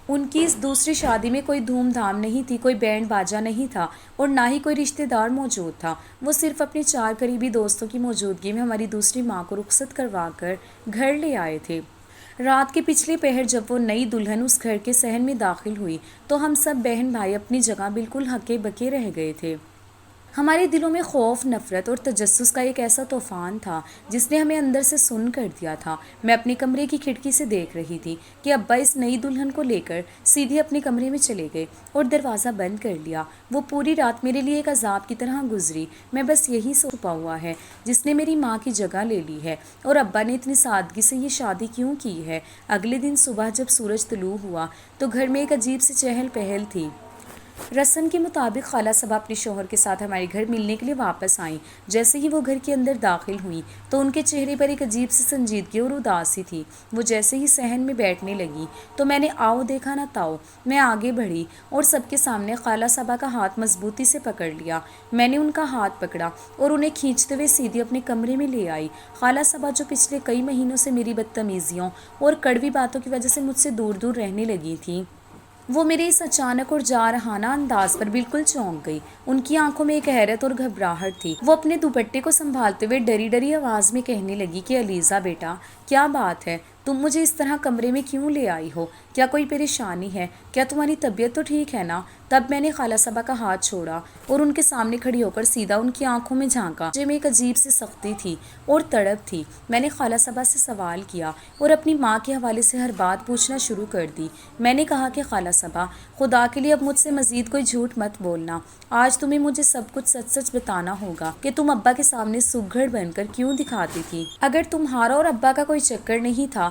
ان کی اس دوسری شادی میں کوئی دھوم دھام نہیں تھی، کوئی بینڈ باجا نہیں تھا اور نہ ہی کوئی رشتہ دار موجود تھا۔ وہ صرف اپنے 4 قریبی دوستوں کی موجودگی میں ہماری دوسری ماں کو رخصت کروا کر گھر لے آئے تھے۔ رات کے پچھلے پہر جب وہ نئی دلہن اس گھر کے صحن میں داخل ہوئی تو ہم سب بہن بھائی اپنی جگہ بالکل ہکے بکے رہ گئے تھے۔ ہمارے دلوں میں خوف، نفرت اور تجسس کا ایک ایسا طوفان تھا جس نے ہمیں اندر سے سن کر دیا تھا۔ میں اپنے کمرے کی کھڑکی سے دیکھ رہی تھی کہ ابا اس نئی دلہن کو لے کر سیدھے اپنے کمرے میں چلے گئے اور دروازہ بند کر لیا۔ وہ پوری رات میرے لیے ایک عذاب کی طرح گزری۔ میں بس یہی چھپا ہوا ہے جس نے میری ماں کی جگہ لے لی ہے، اور ابا نے اتنی سادگی سے یہ شادی کیوں کی ہے؟ اگلے دن صبح جب سورج طلوع ہوا تو گھر میں ایک عجیب سی چہل پہل تھی۔ رسم کے مطابق خالہ صبا اپنے شوہر کے ساتھ ہمارے گھر ملنے کے لیے واپس آئیں۔ جیسے ہی وہ گھر کے اندر داخل ہوئیں تو ان کے چہرے پر ایک عجیب سی سنجیدگی اور اداسی تھی۔ وہ جیسے ہی صحن میں بیٹھنے لگیں تو میں نے آؤ دیکھا نہ تاؤ، میں آگے بڑھی اور سب کے سامنے خالہ صبا کا ہاتھ مضبوطی سے پکڑ لیا۔ میں نے ان کا ہاتھ پکڑا اور انہیں کھینچتے ہوئے سیدھی اپنے کمرے میں لے آئی۔ خالہ صبا جو پچھلے کئی مہینوں سے میری بدتمیزیوں اور کڑوی باتوں کی وجہ سے مجھ سے دور دور رہنے لگی تھیں، وہ میرے اس اچانک اور جارحانہ انداز پر بالکل چونک گئی۔ ان کی آنکھوں میں ایک حیرت اور گھبراہٹ تھی۔ وہ اپنے دوپٹے کو سنبھالتے ہوئے ڈری ڈری آواز میں کہنے لگی کہ علیزہ بیٹا، کیا بات ہے؟ تم مجھے اس طرح کمرے میں کیوں لے آئی ہو؟ کیا کوئی پریشانی ہے؟ کیا تمہاری طبیعت تو ٹھیک ہے نا؟ تب میں نے خالہ صبا کا ہاتھ چھوڑا اور ان کے سامنے کھڑی ہو کر سیدھا ان کی آنکھوں میں جھانکا۔ مجھے میں ایک عجیب سی سختی تھی اور تڑپ تھی۔ میں نے خالہ صبا سے سوال کیا اور اپنی ماں کے حوالے سے ہر بات پوچھنا شروع کر دی۔ میں نے کہا کہ خالہ صبا، خدا کے لیے اب مجھ سے مزید کوئی جھوٹ مت بولنا۔ آج تمہیں مجھے سب کچھ سچ سچ بتانا ہوگا کہ تم ابا کے سامنے سگڑ بن کر کیوں دکھاتی تھی۔ اگر تمہارا اور ابا کا کوئی چکر نہیں تھا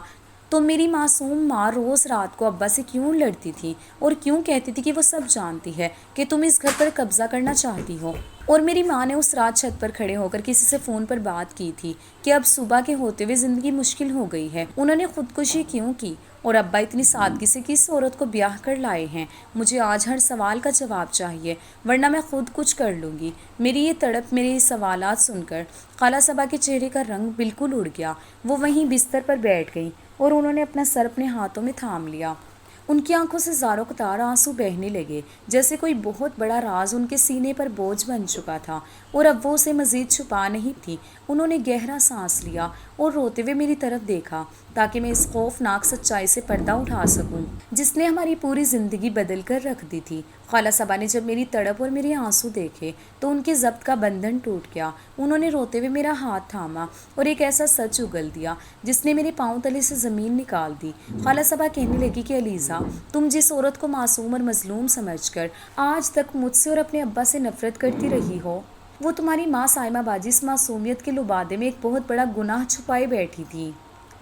تو میری معصوم ماں روز رات کو ابا سے کیوں لڑتی تھی اور کیوں کہتی تھی کہ وہ سب جانتی ہے کہ تم اس گھر پر قبضہ کرنا چاہتی ہو؟ اور میری ماں نے اس رات چھت پر کھڑے ہو کر کسی سے فون پر بات کی تھی کہ اب صبح کے ہوتے ہوئے زندگی مشکل ہو گئی ہے۔ انہوں نے خودکشی کیوں کی؟ اور ابا اتنی سادگی سے کس عورت کو بیاہ کر لائے ہیں؟ مجھے آج ہر سوال کا جواب چاہیے، ورنہ میں خود کچھ کر لوں گی۔ میری یہ تڑپ، میرے یہ سوالات سن کر خالہ صبا کے چہرے کا رنگ بالکل اڑ گیا۔ وہ وہیں بستر پر بیٹھ گئیں اور انہوں نے اپنا سر اپنے ہاتھوں میں تھام لیا ان کی آنکھوں سے زاروں قطار آنسو بہنے لگے، جیسے کوئی بہت بڑا راز ان کے سینے پر بوجھ بن چکا تھا اور اب وہ اسے مزید چھپا نہیں تھی۔ انہوں نے گہرا سانس لیا اور روتے ہوئے میری طرف دیکھا تاکہ میں اس خوفناک سچائی سے پردہ اٹھا سکوں جس نے ہماری پوری زندگی بدل کر رکھ دی تھی۔ خالہ صبا نے جب میری تڑپ اور میرے آنسو دیکھے تو ان کے ضبط کا بندھن ٹوٹ گیا۔ انہوں نے روتے ہوئے میرا ہاتھ تھاما اور ایک ایسا سچ اگل دیا جس نے میرے پاؤں تلے سے زمین نکال دی۔ خالہ صبا کہنے لگی کہ علیزہ، تم جس عورت کو معصوم اور مظلوم سمجھ کر آج تک مجھ سے اور اپنے ابا سے نفرت کرتی رہی ہو، وہ تمہاری ماں سائمہ باجی اس معصومیت کے لبادے میں ایک بہت بڑا گناہ چھپائے بیٹھی تھی۔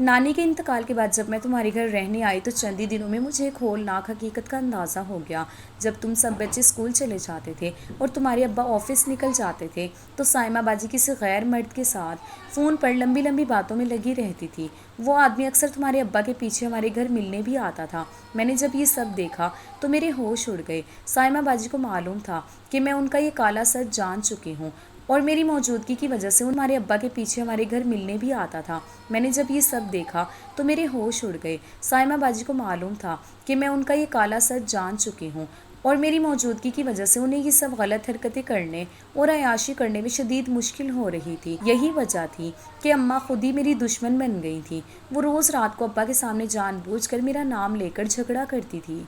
نانی کے انتقال کے بعد جب میں تمہارے گھر رہنے آئی تو چند ہی دنوں میں مجھے ایک ہولناک حقیقت کا اندازہ ہو گیا۔ جب تم سب بچے اسکول چلے جاتے تھے اور تمہارے ابا آفس نکل جاتے تھے تو سائمہ باجی کسی غیر مرد کے ساتھ فون پر لمبی لمبی باتوں میں لگی رہتی تھی۔ وہ آدمی اکثر تمہارے ابا کے پیچھے ہمارے گھر ملنے بھی آتا تھا۔ میں نے جب یہ سب دیکھا تو میرے ہوش اڑ گئے۔ سائمہ باجی کو معلوم تھا کہ میں ان کا یہ کالا سچ جان چکی ہوں اور میری موجودگی کی وجہ سے ہمارے ابا کے پیچھے ہمارے گھر ملنے بھی آتا تھا۔ میں نے جب یہ سب دیکھا تو میرے ہوش اڑ گئے۔ سائمہ باجی کو معلوم تھا کہ میں ان کا یہ کالا سچ جان چکی ہوں اور میری موجودگی کی وجہ سے انہیں یہ سب غلط حرکتیں کرنے اور عیاشی کرنے میں شدید مشکل ہو رہی تھی۔ یہی وجہ تھی کہ اماں خود ہی میری دشمن بن گئی تھی۔ وہ روز رات کو ابا کے سامنے جان بوجھ کر میرا نام لے کر جھگڑا کرتی تھی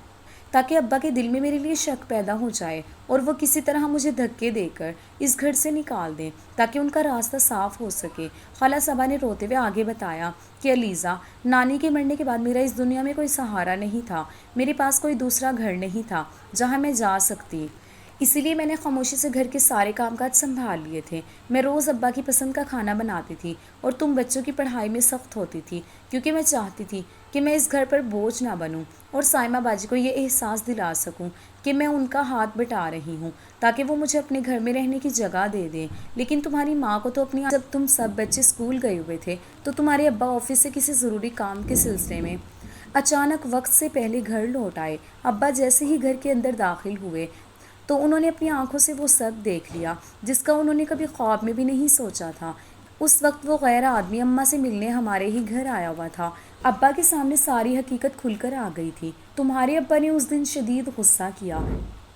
تاکہ ابا کے دل میں میرے لیے شک پیدا ہو جائے اور وہ کسی طرح مجھے دھکے دے کر اس گھر سے نکال دیں تاکہ ان کا راستہ صاف ہو سکے۔ خالہ صبا نے روتے ہوئے آگے بتایا کہ علیزہ، نانی کے مرنے کے بعد میرا اس دنیا میں کوئی سہارا نہیں تھا۔ میرے پاس کوئی دوسرا گھر نہیں تھا جہاں میں جا سکتی، اسی لیے میں نے خاموشی سے گھر کے سارے کام کاج سنبھال لیے تھے۔ میں روز ابا کی پسند کا کھانا بناتی تھی اور تم بچوں کی پڑھائی میں سخت ہوتی تھی کیونکہ میں چاہتی تھی کہ میں اس گھر پر بوجھ نہ بنوں اور سائمہ باجی کو یہ احساس دلا سکوں کہ میں ان کا ہاتھ بٹا رہی ہوں تاکہ وہ مجھے اپنے گھر میں رہنے کی جگہ دے دیں۔ لیکن تمہاری ماں کو تو جب تم سب بچے اسکول گئے ہوئے تھے تو تمہارے ابا آفس سے کسی ضروری کام کے سلسلے میں اچانک وقت سے پہلے گھر لوٹ آئے۔ ابا جیسے ہی گھر کے اندر داخل ہوئے تو انہوں نے اپنی آنکھوں سے وہ سب دیکھ لیا جس کا انہوں نے کبھی خواب میں بھی نہیں سوچا تھا۔ اس وقت وہ غیر آدمی اماں سے ملنے ہمارے ہی گھر آیا ہوا تھا۔ ابا کے سامنے ساری حقیقت کھل کر آ گئی تھی۔ تمہارے ابا نے اس دن شدید غصہ کیا،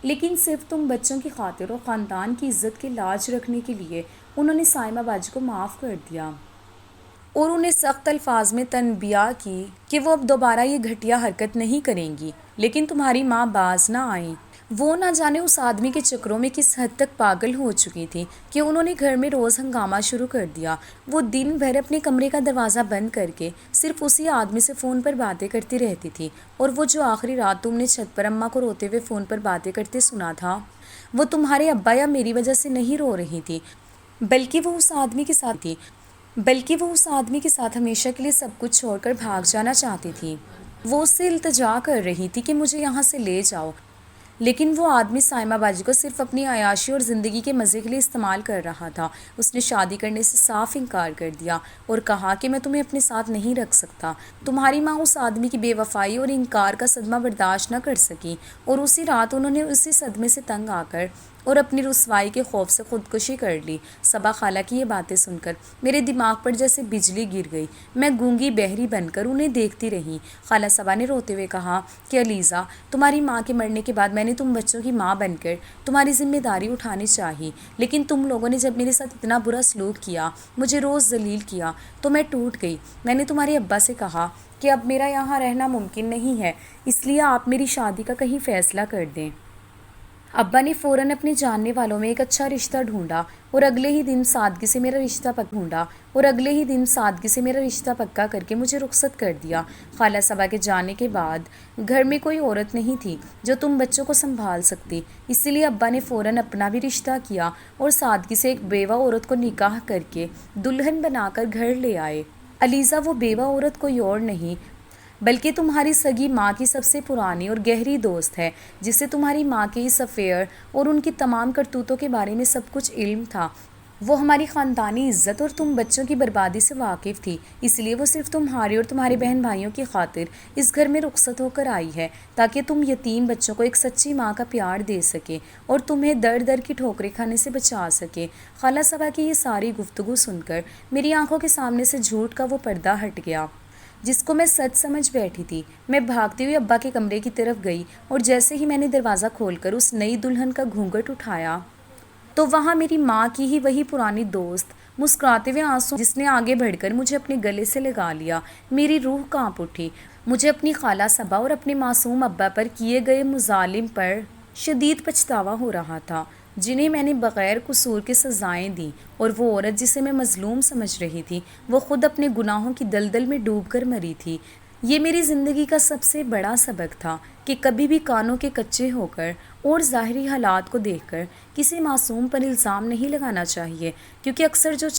لیکن صرف تم بچوں کی خاطر اور خاندان کی عزت کی لاج رکھنے کے لیے انہوں نے سائمہ باجی کو معاف کر دیا اور انہیں سخت الفاظ میں تنبیہ کی کہ وہ اب دوبارہ یہ گھٹیا حرکت نہیں کریں گی۔ لیکن تمہاری ماں باز نہ آئیں۔ وہ نہ جانے اس آدمی کے چکروں میں کس حد تک پاگل ہو چکی تھی کہ انہوں نے گھر میں روز ہنگامہ شروع کر دیا۔ وہ دن بھر اپنے کمرے کا دروازہ بند کر کے صرف اسی آدمی سے فون پر باتیں کرتی رہتی تھی، اور وہ جو آخری رات تم نے چھت پر اماں کو روتے ہوئے فون پر باتیں کرتے سنا تھا، وہ تمہارے ابا یا میری وجہ سے نہیں رو رہی تھی، بلکہ وہ اس آدمی کے ساتھ ہمیشہ کے لیے سب کچھ چھوڑ کر بھاگ جانا چاہتی تھی۔ وہ اس سے التجا کر رہی تھی کہ مجھے یہاں سے لے جاؤ، لیکن وہ آدمی سائمہ باجی کو صرف اپنی عیاشی اور زندگی کے مزے کے لیے استعمال کر رہا تھا۔ اس نے شادی کرنے سے صاف انکار کر دیا اور کہا کہ میں تمہیں اپنے ساتھ نہیں رکھ سکتا۔ تمہاری ماں اس آدمی کی بے وفائی اور انکار کا صدمہ برداشت نہ کر سکی اور اسی رات انہوں نے اسی صدمے سے تنگ آ کر اور اپنی رسوائی کے خوف سے خودکشی کر لی۔ صبا خالہ کی یہ باتیں سن کر میرے دماغ پر جیسے بجلی گر گئی۔ میں گونگی بہری بن کر انہیں دیکھتی رہی۔ خالہ صبا نے روتے ہوئے کہا کہ علیزہ، تمہاری ماں کے مرنے کے بعد میں نے تم بچوں کی ماں بن کر تمہاری ذمہ داری اٹھانی چاہی، لیکن تم لوگوں نے جب میرے ساتھ اتنا برا سلوک کیا، مجھے روز ذلیل کیا، تو میں ٹوٹ گئی۔ میں نے تمہارے ابا سے کہا کہ اب میرا یہاں رہنا ممکن نہیں ہے، اس لیے آپ میری شادی کا کہیں فیصلہ کر دیں۔ ابا نے فوراً اپنے جاننے والوں میں ایک اچھا رشتہ ڈھونڈا اور اگلے ہی دن سادگی سے میرا رشتہ پکا کر کے مجھے رخصت کر دیا۔ خالہ صبا کے جانے کے بعد گھر میں کوئی عورت نہیں تھی جو تم بچوں کو سنبھال سکتی، اسی لیے ابا نے فوراً اپنا بھی رشتہ کیا اور سادگی سے ایک بیوہ عورت کو نکاح کر کے دلہن بنا کر گھر لے آئے۔ علیزہ، وہ بیوہ عورت کوئی اور نہیں بلکہ تمہاری سگی ماں کی سب سے پرانی اور گہری دوست ہے، جسے تمہاری ماں کے اس افیئر اور ان کی تمام کرتوتوں کے بارے میں سب کچھ علم تھا۔ وہ ہماری خاندانی عزت اور تم بچوں کی بربادی سے واقف تھی، اس لیے وہ صرف تمہاری اور تمہارے بہن بھائیوں کی خاطر اس گھر میں رخصت ہو کر آئی ہے تاکہ تم یتیم بچوں کو ایک سچی ماں کا پیار دے سکے اور تمہیں در در کی ٹھوکریں کھانے سے بچا سکے۔ خالہ صبا کی یہ ساری گفتگو سن کر میری آنکھوں کے سامنے سے جھوٹ کا وہ پردہ ہٹ گیا جس کو میں سچ سمجھ بیٹھی تھی۔ میں بھاگتی ہوئی ابا کے کمرے کی طرف گئی اور جیسے ہی میں نے دروازہ کھول کر اس نئی دلہن کا گھونگھٹ اٹھایا تو وہاں میری ماں کی ہی وہی پرانی دوست مسکراتے ہوئے آنسو جس نے آگے بڑھ کر مجھے اپنے گلے سے لگا لیا۔ میری روح کانپ اٹھی۔ مجھے اپنی خالہ صبا اور اپنے معصوم ابا پر کیے گئے مظالم پر شدید پچھتاوا ہو رہا تھا، جنہیں میں نے بغیر قصور کے سزائیں دیں، اور وہ عورت جسے میں مظلوم سمجھ رہی تھی وہ خود اپنے گناہوں کی دلدل میں ڈوب کر مری تھی۔ یہ میری زندگی کا سب سے بڑا سبق تھا کہ کبھی بھی کانوں کے کچے ہو کر اور ظاہری حالات کو دیکھ کر کسی معصوم پر الزام نہیں لگانا چاہیے، کیونکہ اکثر جو